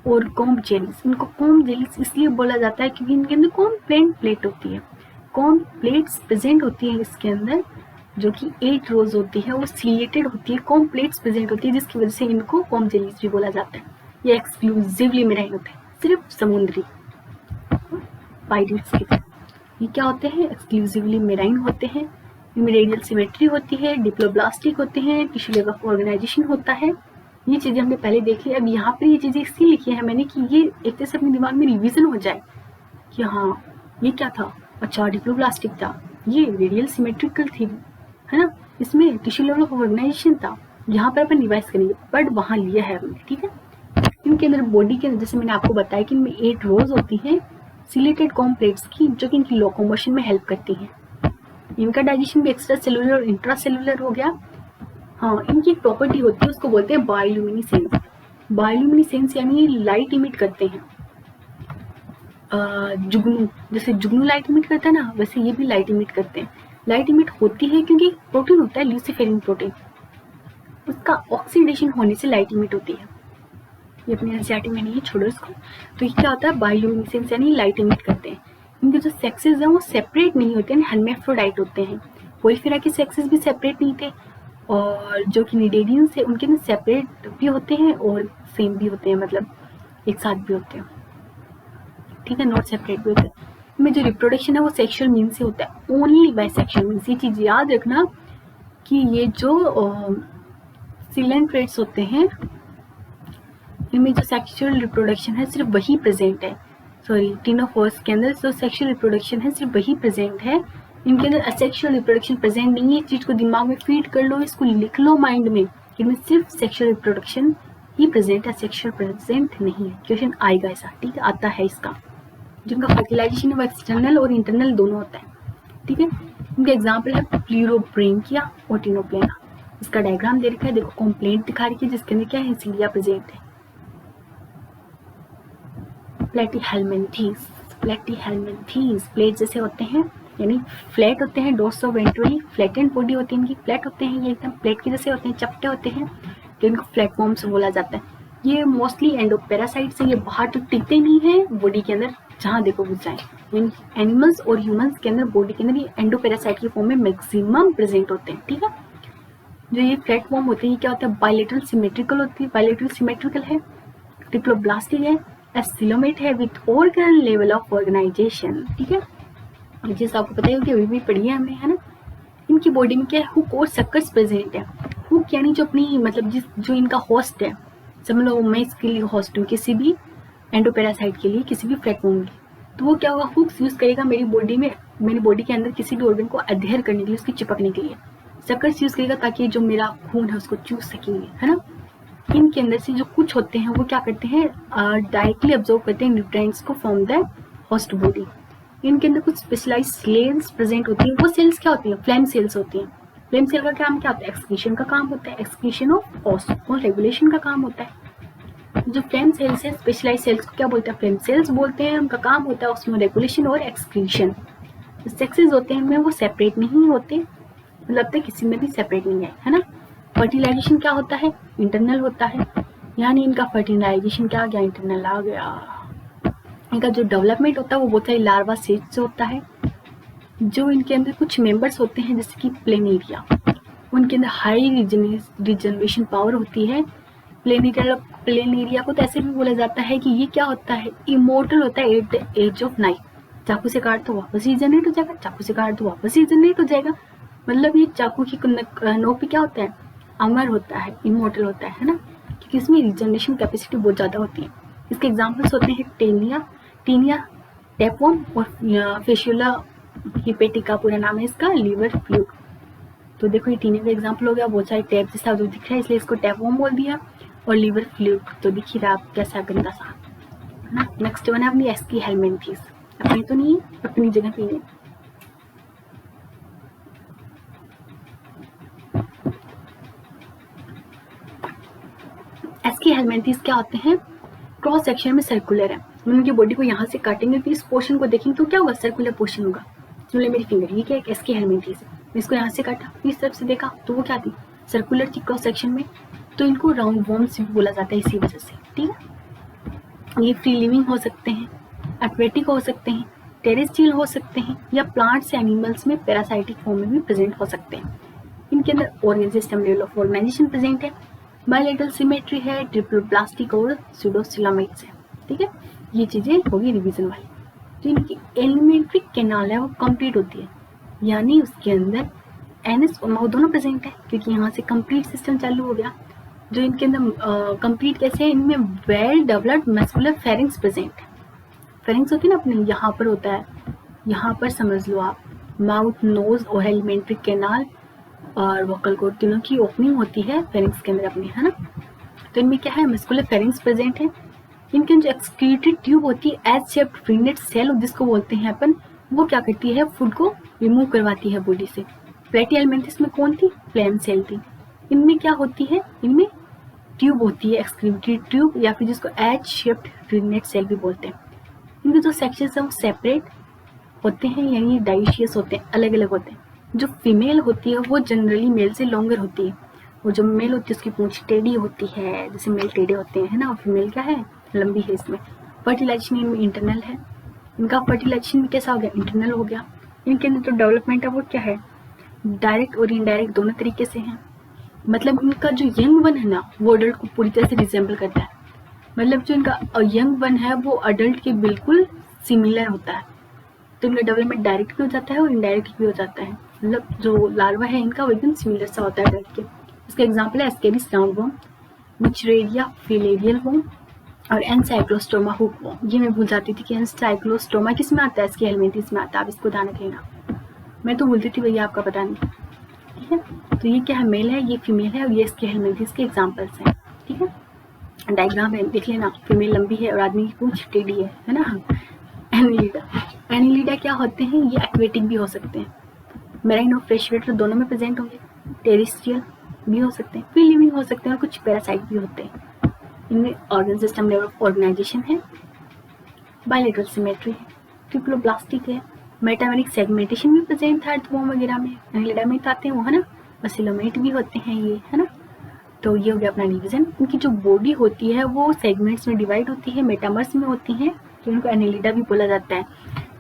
और कॉम जेलीज। इनको कॉम जेलीज इसलिए बोला जाता है क्योंकि इनके अंदर कॉम प्लेट होती है, कॉम प्लेट्स प्रेजेंट होती है इसके अंदर, जो कि 8 रोज होती है, वो सिलेटेड होती है, कॉम प्लेट्स प्रेजेंट होती है, जिसकी वजह से इनको कॉम जेलीज भी बोला जाता है। ये एक्सक्लूसिवली मेराइन होते हैं, सिर्फ समुद्री पायरेट्स की तरह। ये क्या होते हैं, एक्सक्लूसिवली मेराइन होते हैं। इनमें रेडियल सिमेट्री होती है, डिप्लोब्लास्टिक होते हैं, टिश्यू लेवल ऑफ ऑर्गेनाइजेशन होता है। ये चीज़ें हमने पहले देख ली। अब यहाँ पर ये चीज़ें इसलिए लिखी है मैंने कि ये एक तरह से अपने दिमाग में रिविजन हो जाए कि हाँ ये क्या था, अच्छा डिप्लोब्लास्टिक था, ये रेडियल सिमेट्रिकल थी, है ना, इसमें टिश्यू लेवल ऑफ ऑर्गेनाइजेशन था। यहाँ पर अपन रिवाइज करेंगे, बट वहाँ लिया है हमने, ठीक है। इनके अंदर बॉडी के अंदर जैसे मैंने आपको बताया कि इनमें 8 रोज होती हैं सिलेटेड कॉम प्लेट्स की, जो कि इनकी लोकोमोशन में हेल्प करती हैं। इनका डाइजेशन भी एक्स्ट्रा सेलुलर और इंट्रा सेलुलर हो गया। हाँ, इनकी एक प्रॉपर्टी होती है, उसको बोलते हैं बायोल्यूमिनेसेंस। बायोल्यूमिनेसेंस यानी लाइट इमिट करते हैं। जुगनू, जैसे जुगनू लाइट इमिट करता है ना, वैसे ये भी लाइट इमिट करते हैं। लाइट इमिट होती है क्योंकि प्रोटीन होता है ल्यूसिफेरिन प्रोटीन, उसका ऑक्सीडेशन होने से लाइट इमिट होती है। ये अपने एनसीईआरटी में नहीं है, छोड़ो इसको। तो ये क्या होता है, बायोल्यूमिनेसेंस यानी लाइट इमिट करते हैं। इनके जो सेक्सेस हैं वो सेपरेट नहीं होते हैं, हेर्मेफ्रोडाइट होते हैं। पोइफेरा के सेक्सेस भी सेपरेट नहीं थे, और जो कि निडेरियंस है उनके ना सेपरेट भी होते हैं और सेम भी होते हैं, मतलब एक साथ भी होते हैं, ठीक है, नॉट सेपरेट भी होते हैं। इनमें जो रिप्रोडक्शन है वो सेक्सुअल मीन से होता है, ओनली बाय सेक्सुअल मीन्स। ये चीज़ याद रखना कि ये जो सिलेंट्रेट्स होते हैं इनमें जो सेक्सुअल रिप्रोडक्शन है सिर्फ वही प्रेजेंट है, सॉरी टिनोफोर्स के अंदर जो सेक्सुअल रिप्रोडक्शन है सिर्फ वही प्रेजेंट है, इनके अंदर असेक्सुअल रिप्रोडक्शन प्रेजेंट नहीं है। इस चीज़ को दिमाग में फीड कर लो, इसको लिख लो माइंड में, इनमें सिर्फ सेक्सुअल रिप्रोडक्शन ही प्रेजेंट है, सेक्सुअल प्रेजेंट नहीं है। क्वेश्चन आएगा ऐसा, ठीक है, आता है इसका। जिनका फर्टिलाइजेशन है वो एक्सटर्नल और इंटरनल दोनों होता है, ठीक है। इनका एग्जाम्पल है प्लूरोब्रेंकिया और टिनोप्लेना। इसका डायग्राम दे रखा है, देखो कॉम्प्लेंट दिखा रही है जिसके अंदर क्या है, सीलिया प्रेजेंट है। प्लेटीहेल्मिन्थीज, प्लेटीहेल्मिन्थीज प्लेट जैसे होते हैं, यानी फ्लैट होते हैं, डोर्सोवेंट्रली फ्लैटेंड बॉडी होती है इनकी, फ्लैट होते हैं, ये एकदम प्लेट के जैसे होते हैं, चपटे होते हैं, तो इनको प्लेटफॉर्म्स बोला जाता है। ये मोस्टली एंडोपेरासाइट्स हैं, ये बाहर तो टिकते नहीं हैं बॉडी के अंदर, जहाँ देखो घुस जाए। एनिमल्स और ह्यूमंस के अंदर बॉडी के अंदर ये एंडोपेरासाइट की फॉर्म में मैक्सिमम प्रेजेंट होते हैं, ठीक है। जो ये प्लेटफॉर्म होते हैं ये क्या होता है, बायलेटरल सिमेट्रिकल होती है, बायलेटरल सिमेट्रिकल है, ट्रिप्लोब्लास्टिक है, एसिलोमेट है with organ level of organisation, ठीक है। जैसे आपको पता है कि अभी भी पढ़ी है हमने, है ना। इनकी बॉडी में क्या है, हुक और सक्कर्स प्रेजेंट है। हुक यानी जो अपनी मतलब जो इनका होस्ट है, समझ लो मैं इसके लिए होस्ट हूँ किसी भी एंडोपेरासाइट के लिए, किसी भी प्लेटफॉर्म की, तो वो क्या होगा, हुक्स यूज करेगा मेरी बॉडी में, मेरी बॉडी के अंदर किसी भी ऑर्गन को अध्ययन करने के लिए, उसकी चिपकने के लिए। सक्कर्स यूज करेगा ताकि जो मेरा खून है उसको चूस सकेंगे, है ना। इनके अंदर से जो कुछ होते हैं वो क्या करते हैं, डायरेक्टली ऑब्जर्व करते हैं न्यूट्रिएंट्स को फ्रॉम द होस्ट बॉडी। इनके अंदर कुछ स्पेशलाइज्ड सेल्स प्रेजेंट होती हैं। वो सेल्स क्या होती हैं, फ्लेम सेल्स होती हैं। फ्लेम सेल का काम क्या होता है, एक्सक्रीशन का काम होता है, एक्सक्रीशन ऑफ ऑस्मोल रेगुलेशन का काम होता है। जो फ्लेम सेल्स है, स्पेशलाइज सेल्स को क्या बोलते हैं, फ्लेम सेल्स बोलते हैं। उनका काम होता है ऑस्मोल रेगुलेशन और एक्सक्रीशन। सेक्सेस होते हैं इनमें वो सेपरेट नहीं होते, मतलब तक किसी में भी सेपरेट नहीं है ना। फर्टिलाइजेशन क्या होता है, इंटरनल होता है, यानी इनका फर्टिलाइजेशन क्या आ गया, इंटरनल आ गया। इनका जो डेवलपमेंट होता है वो बहुत सारी लार्वा स्टेज से होता है। जो इनके अंदर कुछ मेंबर्स होते हैं जैसे कि प्लेनेरिया, उनके अंदर हाई रिजनरेशन पावर होती है। प्लेनेरिया को तो ऐसे भी बोला जाता है कि ये क्या होता है, इमोर्टल होता है at the edge of knife. चाकू से काट तो वापस रीजनरेट हो जाएगा, चाकू से काट तो वापस रीजनरेट हो जाएगा, मतलब ये चाकू की नोक पे क्या होता है, अमर होता है, इमोर्टल होता है ना, क्योंकि इसमें रिजनरेशन कैपेसिटी बहुत ज़्यादा होती है। इसके एग्जाम्पल्स होते हैं टीनिया, टैपवर्म और फेशियोला हिपेटिका, पूरा नाम है इसका, लीवर फ्लूक। तो देखो ये टीनिया का एग्जाम्पल हो गया, बहुत सारे टैप जैसा जो दिख रहा है इसलिए इसको टैपवर्म बोल दिया, और लीवर फ्लूक तो दिख ही रहा आप कैसा गंदा सा ना। नेक्स्ट वन है अपनी एस्की हेलमिन्थीज, अपनी तो नहीं, अपनी जगह पे नहीं। एस्की हेलमिन्थीज क्या होते हैं, क्रॉस सेक्शन में सर्कुलर है। उनकी बॉडी को यहाँ से काटेंगे तो इस पोर्शन को देखेंगे तो क्या होगा, सर्कुलर पोर्शन होगा। सुन मेरी फिंगर, ये क्या है, एस्की हेलमिन्थीज है। इसको यहाँ से काटा, इस तरफ से देखा तो वो क्या थी, सर्कुलर थी क्रॉस सेक्शन में, तो इनको राउंड वॉर्म्स भी बोला जाता है इसी वजह से, ठीक है। ये फ्री लिविंग हो सकते हैं, एक्वेटिक हो सकते हैं, टेरेस्ट्रियल हो सकते हैं, या प्लांट्स एनिमल्स में पैरासाइटिक फॉर्म में भी प्रेजेंट हो सकते हैं। इनके अंदर organ system level of organisation present है, बायलेटरल सिमेट्री है, ट्रिप्लोब्लास्टिक और सूडोसिलामेट्स है, ठीक है। ये चीजें होगी रिवीजन वाली। तो इनकी एलिमेंट्री कैनाल है वो कंप्लीट होती है, यानी उसके अंदर एनएस और माउथ दोनों प्रेजेंट है, क्योंकि यहाँ से कंप्लीट सिस्टम चालू हो गया। जो इनके अंदर कंप्लीट कैसे है, इनमें well developed muscular pharynx present है। फेरिंग्स होती है ना अपने, यहाँ पर होता है, यहाँ पर समझ लो आप, माउथ, नोज और एलिमेंट्री कैनाल और वोकल कॉर्ड तीनों की ओपनिंग होती है फेरिंग्स के अंदर अपनी, है ना। तो इनमें क्या है, मस्कुलर फेरिंग्स प्रेजेंट है। इनके जो एक्सक्रीटेड ट्यूब होती है एज शेप्ड फ्रीनेट सेल जिसको बोलते हैं अपन, वो क्या करती है, फूड को रिमूव करवाती है बॉडी से। प्लेटीहेल्मिन्थीज में कौन थी, फ्लेम सेल थी। इनमें क्या होती है, इनमें ट्यूब होती है, एक्सक्रीटेड ट्यूब, या फिर जिसको एज शेप्ड फ्रीनेट सेल भी बोलते हैं। इनके जो सेक्शंस हैं वो सेपरेट होते हैं, यानी डाइशियस होते हैं, अलग अलग होते हैं। जो फीमेल होती है वो जनरली मेल से लॉन्गर होती है, वो जो मेल होती है उसकी पूंछ टेढ़ी होती है, जैसे मेल टेढ़े होते हैं, है ना, और फीमेल क्या है, लंबी है। इसमें फर्टिलाइजेशन इनमें इंटरनल है, इनका फर्टिलाइजेशन भी कैसा हो गया, इंटरनल हो गया। इनके अंदर जो डेवलपमेंट है वो क्या है, डायरेक्ट और इनडायरेक्ट दोनों तरीके से है। मतलब इनका जो यंग वन है ना वो अडल्ट को पूरी तरह से रिजेंबल करता है, मतलब जो इनका यंग वन है वो अडल्ट के बिल्कुल सिमिलर होता है। तो इनका डेवलपमेंट डायरेक्ट भी हो जाता है और इनडायरेक्ट भी हो जाता है, मतलब जो लार्वा है इनका वो एकदम सिमिलर सा होता है अडल्ट के। इसका एग्जाम्पल है Ascaris round worm, Wuchereria filarial worm और एनसाइक्लोस्टोमा हुक वर्म। ये मैं भूल जाती थी कि एनसाइक्लोस्टोमा किस में आता है, इसके हेलमिंथेस में आता है, आप इसको ध्यान रख लेना, मैं तो भूलती थी भैया, आपका पता नहीं। ठीक है, तो ये क्या है, मेल है, ये फीमेल है, और ये इसके हेलमिंथेस के एग्जाम्पल्स हैं। ठीक है, डायग्राम है देख लेना, फीमेल लंबी है और आदमी की पूंछ टेढ़ी है ना। एनिलिडा, एनिलिडा क्या होते हैं, ये एक्वेटिक भी हो सकते हैं, मैराइन और फ्रेश वाटर दोनों में प्रेजेंट होंगे, टेरेस्ट्रियल भी हो सकते हैं, फ्री लिविंग हो सकते हैं, और कुछ पैरासाइट भी होते हैं। इनमें organ system level of organisation है, बायलेटरल सिमेट्री है, ट्रिप्लोब्लास्टिक है, मेटामेरिक सेगमेंटेशन भी प्रेजेंट था अर्थवॉर्म वगैरह में, एनिलिडा में आते हैं वो, है ना, बसिलोमेट भी होते हैं ये, है ना। तो ये हो गया अपना डिवीजन। इनकी जो बॉडी होती है वो सेगमेंट्स में डिवाइड होती है, मेटामर्स में होती है, तो इनको एनिलिडा भी बोला जाता है।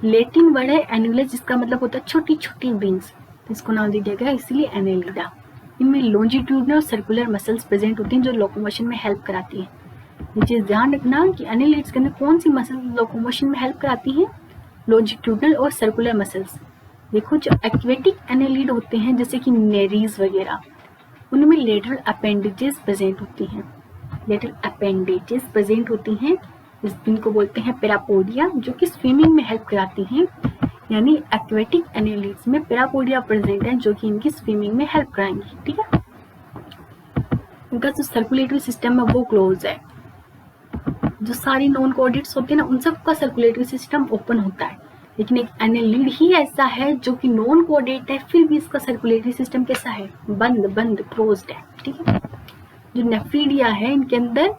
लेटिन वर्ड है एनुलस, जिसका मतलब होता है छोटी छोटी विंग्स, तो इसको नाम दिया गया इसलिए एनिलिडा। इनमें लॉन्जिट्यूडनल और सर्कुलर मसल्स प्रेजेंट होती हैं जो लोकोमोशन में हेल्प कराती है। ये चीज ध्यान रखना कि एनिलिड्स के अंदर कौन सी मसल लोकोमोशन में हेल्प कराती है, लॉन्जिट्यूडनल और सर्कुलर मसल्स। देखो जो एक्वेटिक एनिलिड होते हैं जैसे कि नेरीज वगैरह, उनमें लेटरल अपेंडेजेस प्रेजेंट होती हैं, लेटरल अपेंडेजेस प्रेजेंट होती हैं, जिनको बोलते हैं पैरापोडिया, जो कि स्विमिंग में हेल्प कराती हैं। यानी एक्वेटिक एनिलिड्स में पैरापोडिया प्रेजेंट है जो कि इनकी स्विमिंग में हेल्प कराएंगी। ठीक है, इनका जो सर्कुलेटरी सिस्टम है वो क्लोज है, जो सारी नॉन कोऑर्डिनेट्स होते हैं ना उन सबका सर्कुलेटरी सिस्टम ओपन होता है, लेकिन एक एनिलिड ही ऐसा है जो कि नॉन कोऑर्डिनेट है फिर भी इसका सर्कुलेटरी सिस्टम कैसा है, बंद बंद क्लोज्ड है। ठीक है, जो नेफ्रीडिया है इनके अंदर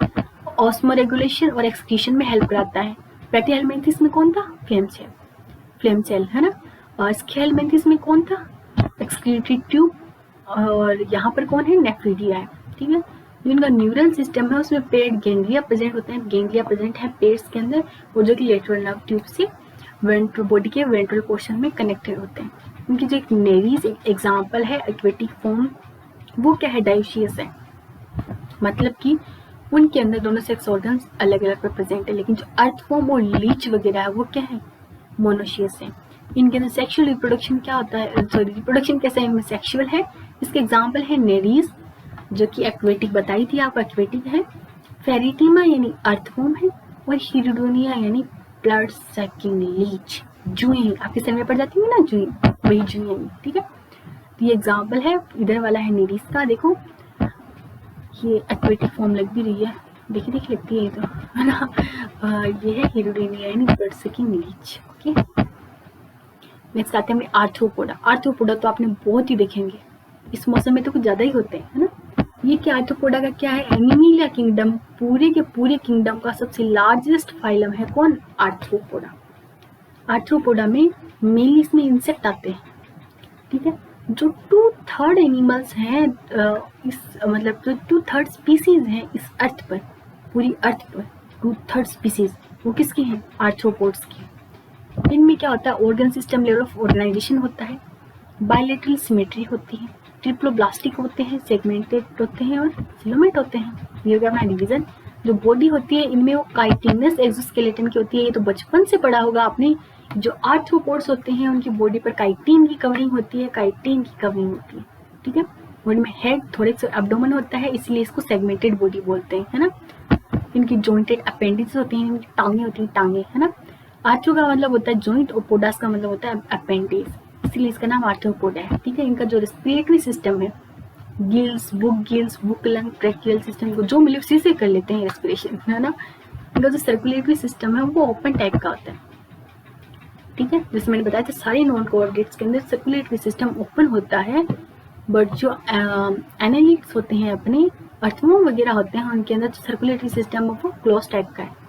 ऑस्मोरेगुलेशन और एक्सक्रीशन में हेल्प कराता है। प्लेटिहेलमिन्थेस में कौन था, फ्लेम सेल है ना, और स्केलमिन्थेस में कौन था, एक्सक्रीटरी ट्यूब, और यहाँ पर कौन है, नेफ्रीडिया है। ठीक है, जिनका न्यूरल सिस्टम है उसमें पेड गेंगलिया प्रेजेंट होते हैं, गेंगलिया प्रेजेंट है पेड्स के अंदर, वो जो कि लेटरल नर्व ट्यूब से वेंट्रल बॉडी के वेंट्रल पोर्शन में कनेक्टेड होते हैं। उनकी जो एक नेरीज एक एग्जाम्पल है एक्वेटिक फॉर्म, वो क्या है, डायोशियस है, मतलब कि उनके अंदर दोनों सेक्स ऑर्गन्स अलग अलग प्रेजेंट है, लेकिन जो अर्थवॉर्म और लीच वगैरह है वो क्या है, मोनोशियस है। इनके अंदर सेक्सुअल रिप्रोडक्शन क्या होता है, सॉरी रिप्रोडक्शन कैसे है, इनमें सेक्सुअल है। इसके एग्जाम्पल है नेरीज जो कि एक्वेटिक बताई थी आपको, एक्वेटिक है, फेरिटीमा यानी अर्थवॉर्म है, और हिरुडोनिया यानी ब्लड सकिंग लीच, जुई, आपके सर में पड़ जाती है ना जुई, वही जुई है। ठीक है, तो ये एग्जाम्पल है, इधर वाला है नेरीज का, देखो ये एक्वेटिक फॉर्म लग भी रही है, देखिए देखिए लगती है ये तो, है ना। ये है हिरुडोनिया यानी blood sucking Leach. Okay, next आते हैं अपने आर्थ्रोपोडा। आर्थ्रोपोडा तो आपने बहुत ही देखेंगे, इस मौसम में तो कुछ ज्यादा ही होते हैं, है ना। ये क्या आर्थ्रोपोडा का क्या है, एनिमलिया किंगडम, पूरे के पूरे किंगडम का सबसे लार्जेस्ट फाइलम है कौन, आर्थ्रोपोडा। आर्थ्रोपोडा में मेनली इसमें इंसेक्ट आते हैं। ठीक है, जो 2/3 एनिमल्स हैं इस मतलब जो 2/3 स्पीसीज हैं इस अर्थ पर, पूरी अर्थ पर 2/3 स्पीसीज वो किसकी हैं, आर्थ्रोपोड्स की। इनमें क्या होता है, organ system level of organisation होता है, बायलेटरल सिमेट्री होती है, ट्रिप्लोब्लास्टिक होते हैं, सेगमेंटेड होते हैं और सिलोमेट होते हैं। ये हो गया अपना डिवीजन। जो बॉडी होती है इनमें वो काइटिनस एक्सोस्केलेटन की होती है, ये तो बचपन से पढ़ा होगा आपने। जो आर्थ्रोपोड्स होते हैं उनकी बॉडी पर काइटिन की कवरिंग होती है, काइटिन की कवरिंग होती है। ठीक है, बॉडी में हेड, थोरेक्स और एब्डोमेन होता है, इसलिए इसको सेगमेंटेड बॉडी बोलते हैं, है ना। इनकी जॉइंटेड अपेंडिक्स होती हैं, इनकी टांगे होती हैं, टांगे, है ना। आर्थ्रो का मतलब होता है जॉइंट और पोडास का मतलब होता है अपेंडिक्स, इसलिए इसका नाम आर्थ्रोपोडा है। ठीक है, इनका जो रेस्पिरेटरी सिस्टम है, gills, book lung, tracheal system को जो मिले उसी से कर लेते हैं रेस्पिरेशन, है ना। इनका जो सर्कुलेटरी सिस्टम है वो ओपन टाइप का होता है। ठीक है, जैसे मैंने बताया था सारे नॉन कोऑर्डिनेट्स के अंदर सर्कुलेटरी सिस्टम ओपन होता है, बट जो एनालिट्स होते हैं अपने अर्थवॉर्म वगैरह होते हैं उनके अंदर सर्कुलेटरी सिस्टम वो क्लोज टाइप का है।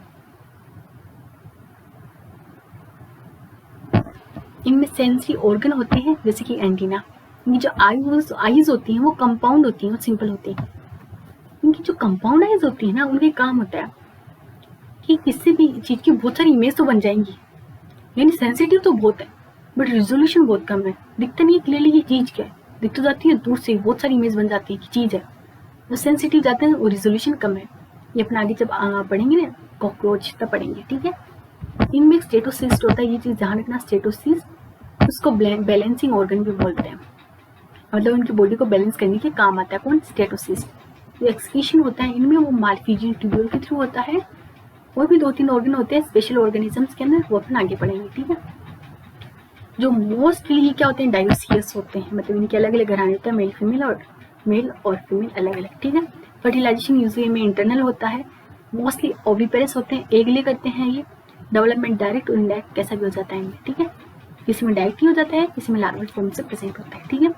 इनमें सेंसरी ऑर्गन होते हैं जैसे कि एंटीना, इनकी जो आईज होती हैं वो कंपाउंड होती हैं, वो सिंपल होती हैं। इनकी जो कंपाउंड आईज होती है ना, उनका काम होता है कि किसी भी चीज़ की बहुत सारी इमेज तो बन जाएंगी, यानी सेंसिटिव तो बहुत है बट रेजोल्यूशन बहुत कम है, दिखता नहीं है क्लियरली ये चीज़ क्या है, दिख तो जाती है दूर से, बहुत सारी इमेज बन जाती है कि चीज़ है। जो सेंसिटिव जाते हैं वो रेजोल्यूशन कम है। ये अपना आगे जब पढ़ेंगे ना कॉकरोच तब पढ़ेंगे, ठीक है। इनमें स्टेटोसिस्ट होता है, ये चीज़ ध्यान रखना, स्टेटोसिस्ट, उसको बैलेंसिंग ऑर्गन भी बोलते हैं, मतलब उनकी बॉडी को बैलेंस करने के काम आता है। कौन? स्टेटोसिस्ट। जो एक्सक्रीशन होता है इनमें वो मार्फीजियन ट्यूब्यूल के थ्रू होता है, और भी 2-3 ऑर्गन होते हैं स्पेशल ऑर्गेनिजम्स के अंदर, वो अपन आगे पढ़ेंगे, ठीक है। जो मोस्टली क्या होते हैं, डायोसियस होते हैं, मतलब इनके अलग अलग घराने होते हैं, मेल और फीमेल अलग अलग, ठीक है। फर्टिलाइजेशन यूजुअली में इंटरनल होता है, मोस्टली ओविपेरस होते हैं, एग ले करते हैं ये। डेवलपमेंट डायरेक्ट और इनडायरेक्ट कैसा भी हो जाता है इनमें, ठीक है। किसी में डायरेक्ट ही हो जाता है, किसी में लार्वल फॉर्म से प्रेजेंट होता है, ठीक है।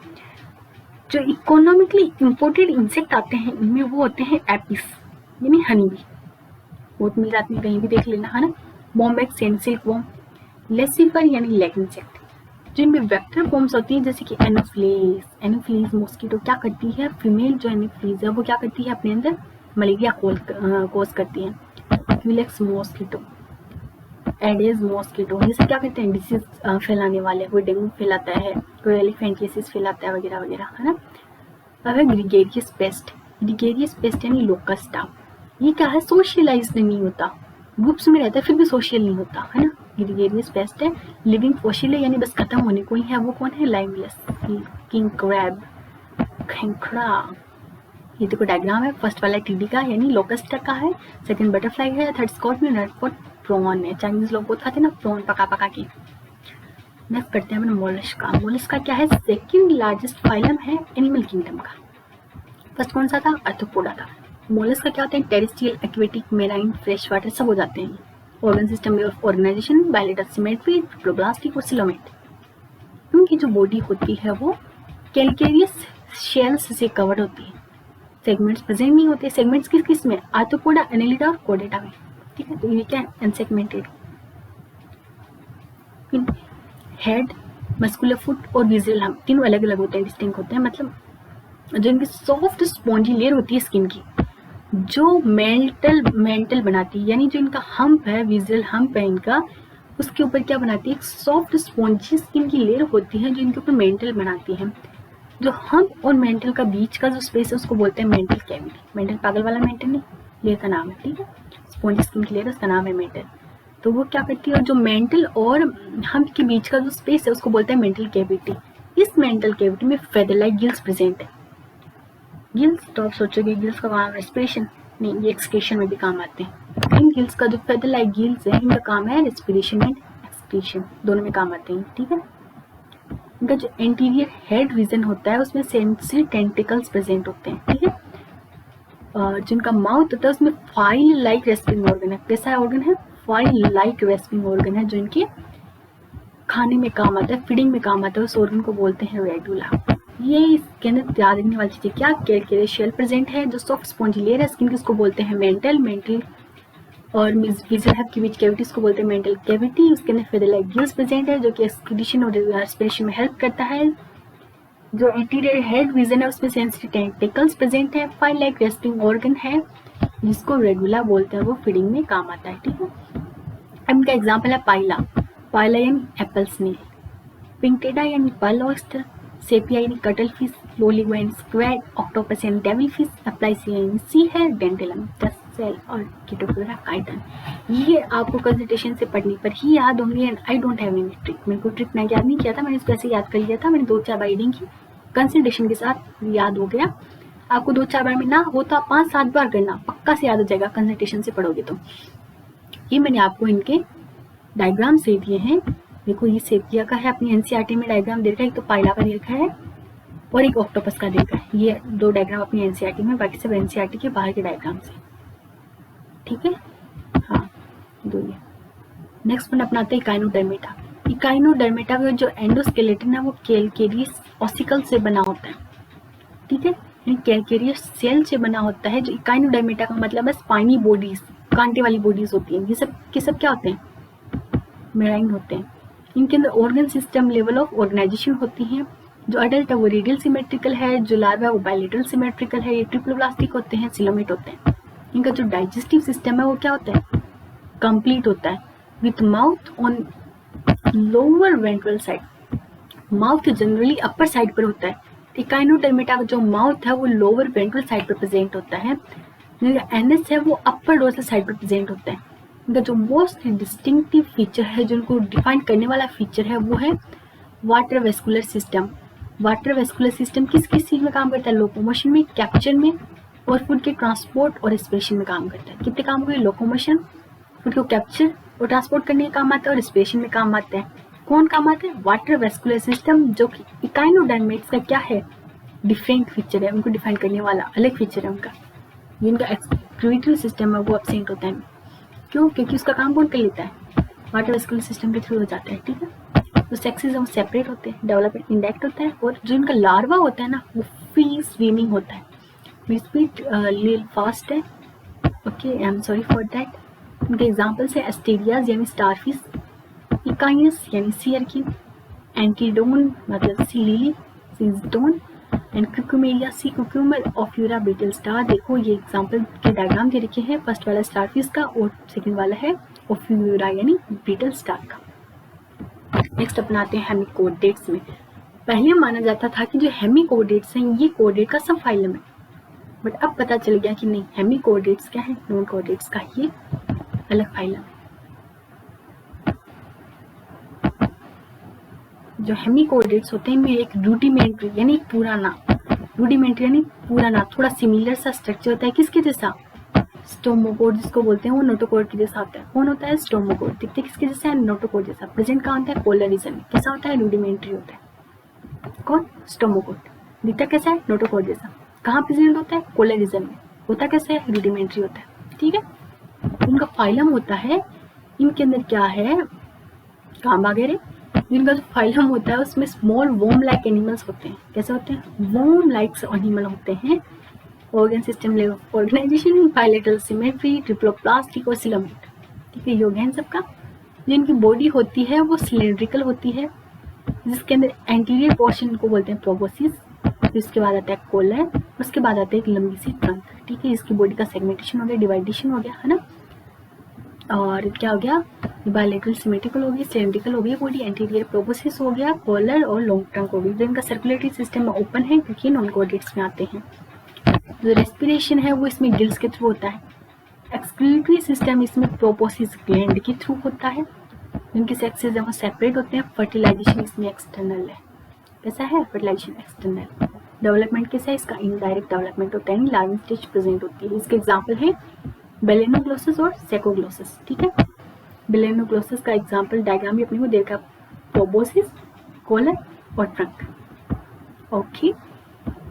जो इकोनॉमिकली इम्पोर्टेड इंसेक्ट आते हैं इनमें वो होते हैं एपिस, यानी हनी बी, बहुत मिल जाती है, कहीं भी देख लेना, है ना। बॉम्बैक्स एंड सिल्कवॉर्म, लेसिफर यानी लेग इंसेक्ट, जिनमें वेक्टर फॉर्म्स होती हैं, जैसे कि एनोफिलीज मॉस्किटो क्या करती है, फीमेल जो एनोफिलीज है वो क्या करती है, अपने अंदर मलेरिया कोज करती है। क्यूलेक्स मॉस्किटो, एडेज मॉस्किटो, ये सब क्या करते हैं, डिसीज फैलाने वाले, कोई डेंगू फैलाता है, कोई एलिफेंटियासिस फैलाता है, वगैरह वगैरह, है ना। अब है ग्रीगेरियस पेस्ट यानी लोकस्ट, ये क्या है, सोशलाइज नहीं होता, ग्रुप्स में रहता है फिर भी सोशल नहीं होता, है ना। ग्रीगेरियस पेस्ट है, लिविंग फॉसिल है, यानी बस खत्म होने को ही है, वो कौन है, लाइमलेस, किंग क्रैब, खेंखड़ा। ये देखो डायग्राम है, फर्स्ट वाला टीडी का यानी लोकस्ट का है, सेकंड बटरफ्लाई है, थर्ड स्कॉर्पियन, और फोर्थ प्रॉन है। चाइनीज लोग बहुत खाते हैं ना प्रॉन पका पका के। नेक्स्ट करते हैं मोलस्का। मोलस्का क्या है, सेकंड लार्जेस्ट फाइलम है एनिमल किंगडम का। फर्स्ट कौन सा था, आर्थ्रोपोडा था। मोलस्का क्या होते हैं, terrestrial, aquatic, marine, fresh water सब हो जाते हैं। ऑर्गन सिस्टम में ऑर्गेनाइजेशन, बायलेटरल सिमेट्री, प्रोब्लास्टिक और सिलोमेट। उनकी जो बॉडी होती है वो कैलकेरियस शेल्स से कवर होती है, सेगमेंट्स प्रेजेंट नहीं होते। सेगमेंट्स किस किस में, आर्थ्रोपोडा, एनेलिडा और कोडेटा में, ठीक है। तो ये क्या है, अनसेगमेंटेड। हेड, मस्कुलर फुट और विजुअल हम तीनों अलग अलग होते हैं, डिस्टिंक्ट होते हैं, मतलब जो इनकी सॉफ्ट स्पॉन्जी लेयर होती है स्किन की, जो मेंटल बनाती है, यानी जो इनका हम्प है, विजुअल हम्प है इनका, उसके ऊपर क्या बनाती है, एक सॉफ्ट स्पॉन्जी स्किन की लेयर होती है जो इनके ऊपर मेंटल बनाती है। जो हम्प और मेंटल का बीच का जो स्पेस है उसको बोलते हैं मेंटल कैविटी। मेंटल पागल वाला मेंटल नहीं, लेयर का नाम है, ठीक है। स्पॉन्जी स्किन की लेयर उसका नाम है मेंटल। तो वो क्या करती है, और जो मेंटल और हम्प के बीच का जो स्पेस है उसको बोलते हैं मेंटल कैविटी। इस मेंटल कैविटी में फेदर लाइक गिल्स प्रेजेंट है। गिल्स तो आप सोचोगे गिल्स का काम रेस्पिरेशन, नहीं, ये एक्सक्रीशन में भी काम आते हैं। इन गिल्स का जो फेदर लाइक गिल्स है इनका काम है रेस्पिरेशन एंड एक्सक्रीशन, दोनों में काम आते हैं, ठीक है। इनका जो एंटीरियर हेड रीजन होता है उसमें सेंसरी टेंटिकल्स प्रेजेंट होते हैं, ठीक है। जिनका माउथ होता है उसमें फाइल लाइक रेस्पिंग ऑर्गन है। कैसा ऑर्गन है, फाइल लाइक रेस्पिंग ऑर्गन है, जो इनके खाने में काम आता है, फीडिंग में काम आता है, उस ऑर्गन को बोलते हैं रेडुला। ये इसके अंदर याद रखने वाली चीज़ क्या, कैलकेरियस शेल प्रेजेंट है, जो सॉफ्ट स्पॉन्जी लेयर है स्किन की उसको बोलते हैं मेंटल और विजुअल हब की बीच कैविटीज को बोलते हैं मेंटल कैविटी। उसके अंदर फेदर लाइक गिल्स प्रेजेंट है जो कि एक्सक्रीशन और रेस्पिरेशन में हेल्प करता है। जो एंटीरियर हेड रीजन है उसमें सेंसिटिव टेंटिकल्स प्रेजेंट है। फाइल लाइक रेस्पिंग ऑर्गन है जिसको रेडुला बोलते हैं, वो फीडिंग में काम आता है, ठीक है। अब इनका एग्जाम्पल है पाइला यानी एप्पल स्नेल, पिंकटेडा यानी पर्ल ऑयस्टर, सेपिया यानी कटल फिश, लोलिगो यानी स्क्वैड, ऑक्टोपस यानी डेविल फिश, एप्लाइसिया यानी सी है, डेंटेलम सेल और कीटोप्यूरा काइटन। ये आपको कंसंट्रेशन से पढ़ने पर ही याद होंगे। And I don't have any trick, मेरे को ट्रिक मैं याद नहीं किया था, मैंने इसको ऐसे याद कर लिया था। मैंने 2-4 बार रीडिंग की, कंसंट्रेशन के साथ याद हो गया। आपको 2-4 बार में ना हो तो आप 5-7 बार करना, पक्का से याद हो जाएगा कंसंट्रेशन से पढ़ोगे तो। ये मैंने आपको इनके डायग्राम से दिए हैं। देखो ये सेपिया का है, अपनी एनसीईआरटी में डायग्राम दे रखा है, एक तो पाइला का दे रखा है और एक ऑक्टोपस का दे रखा है। ये 2 डायग्राम अपनी एनसीईआरटी में, बाकी सब एनसीईआरटी के बाहर के डायग्राम से, ठीक है। हाँ, 2 ये। नेक्स्ट वन अपनाते हैं इकाइनोडर्मेटा। इकाइनोडर्मेटा का जो एंडोस्केलेटन है वो कैलकेरियस ऑसिकल से बना होता है, ठीक है। कैलकेरियस सेल से बना होता है। जो इकाइनोडर्मेटा का मतलब है स्पाइनी बॉडीज, कांटे वाली बॉडीज होती हैं। ये सब क्या होते हैं, मेराइन होते हैं। इनके अंदर organ system level of organization होती है। जो अडल्ट है वो रेडियल सिमेट्रिकल है, जो लार्वा है वो बायलेटरल सिमेट्रिकल है, ये ट्रिप्लोब्लास्टिक होते हैं, सिलोमेट होते हैं। इनका जो डाइजेस्टिव सिस्टम है वो क्या होता है, कंप्लीट होता है, with mouth on lower ventral side. Mouth generally upper side पर होता है, इकाइनोडर्मेटा का जो माउथ है वो लोअर वेंट्रल साइड पर प्रेजेंट होता है, एनएस है वो अपर डोर्सल साइड पर प्रेजेंट होता है। इनका जो मोस्ट डिस्टिंक्टिव फीचर है, जो इनको डिफाइन करने वाला फीचर है, वो है water vascular system. Water vascular system किस किस चीज में काम करता है, लोकोमोशन में, कैप्चर में और फूड के ट्रांसपोर्ट और रेस्पिरेशन में काम करता है। कितने काम हुए, लोकोमोशन, फूड को कैप्चर और ट्रांसपोर्ट करने का काम आता है और रेस्पिरेशन में काम आता है। कौन काम आता है, वाटर वेस्कुलर सिस्टम, जो कि इकाइनोडर्मेट्स का क्या है, डिफरेंट फीचर है, उनको डिफाइन करने वाला अलग फीचर है उनका। जिनका एक्सक्रीटरी सिस्टम है वो एब्सेंट होता है। क्यों, क्योंकि उसका काम कौन कर लेता है, वाटर वेस्कुलर सिस्टम के थ्रू हो जाता है, ठीक है। तो सेक्सेस हम सेपरेट होते हैं, डेवलपमेंट इंडेक्ट होता है, और जो इनका लार्वा होता है ना वो फ्री स्विमिंग होता है, स्पीड लिटिल फास्ट है, okay, I am sorry for that. इनके एग्जांपल्स है एस्टेरियाज यानी स्टारफिश, इकाइनस यानी सी अर्किन, एंटीडोन मतलब सी लिली, सीजडोन, and Cucumaria sea cucumber, Ophiura brittle star. देखो ये एग्जांपल के डायग्राम दे रखे हैं, फर्स्ट वाला स्टारफिश का और सेकंड वाला है ऑफ्यूरा यानी बीटल स्टार का। नेक्स्ट अपनाते हैं हेमिकोडेट्स में। पहले माना जाता था कि जो हेमिकोडेट्स हैं ये कोडेट का सब फाइलम है, बट अब पता चल गया कि नहीं, हेमिकोडेट्स क्या है, नॉन कोडेट्स का ये अलग फाइलम है। जो हेमिकोडेट्स होते हैं इनमें एक रूडिमेंट्री यानी पुराना, रूडिमेंट्री यानी पुराना, थोड़ा सिमिलर सा स्ट्रक्चर होता है, किसके जैसा, स्टोमोकोड जिसको बोलते हैं, वो नोटोकोड के जैसा होता है। कौन होता है, स्टोमोकोड। दिखते किसके जैसा है, नोटोकोड जैसा। प्रेजेंट कहाँ होता है, पोलर रीजन में। कैसा होता है, रूडिमेंट्री होता है। कौन, स्टोमोकोड। दिखता कैसा है, नोटोकोड जैसा। कहाँ प्रेजेंट होता है, पोलर रीजन में। होता कैसे है, रूडिमेंट्री होता है, ठीक है। उनका फाइलम होता है, इनके अंदर क्या है, काम वगैरह। जिनका जो फाइलम होता है उसमें स्मॉल वॉर्म लाइक एनिमल्स होते हैं। कैसे होते हैं, वॉर्म लाइक एनिमल होते हैं। Organ system level organization, bilateral symmetry, triploblastic और सिलोमेट, ठीक है, योग है सबका। जिनकी बॉडी होती है वो सिलेंड्रिकल होती है, जिसके अंदर एंटीरियर पोर्शन को बोलते हैं प्रोबोसिस, इसके बाद आता है कोलर, उसके बाद आता है एक लंबी सी ट्रंक, ठीक है। इसकी बॉडी का सेगमेंटेशन हो गया, डिवाइडेशन हो गया, है ना। और क्या हो गया, बायलेटरल सिमेट्रिकल हो गई, सिलेंड्रिकल हो गई बॉडी, एंटीरियर प्रोबोसिस हो गया, कॉलर और लॉन्ग ट्रंक हो गई। जो इनका सर्कुलेटरी सिस्टम ओपन है क्योंकि नॉन कोऑर्डिनेट्स में आते हैं। जो रेस्पिरेशन है वो इसमें गिल्स के थ्रू होता है। एक्सक्रीटरी सिस्टम इसमें प्रोबोसिस ग्लैंड के थ्रू होता है। इनके सेक्सेस है वो सेपरेट होते हैं। फर्टिलाइजेशन इसमें एक्सटर्नल है। कैसा है, फर्टिलाइजेशन एक्सटर्नल। डेवलपमेंट कैसा है, इसका इनडायरेक्ट डेवलपमेंट होता है, लार्विंग स्टेज प्रेजेंट होती है। इसके एग्जाम्पल है बेलेनोग्लोसिस और सेकोग्लोसिस, ठीक है। बेलेनोग्लोसिस का एग्जाम्पल डायग्राम भी अपने को देखा, प्रोबोसिस, कॉलर और ट्रंक, ओके।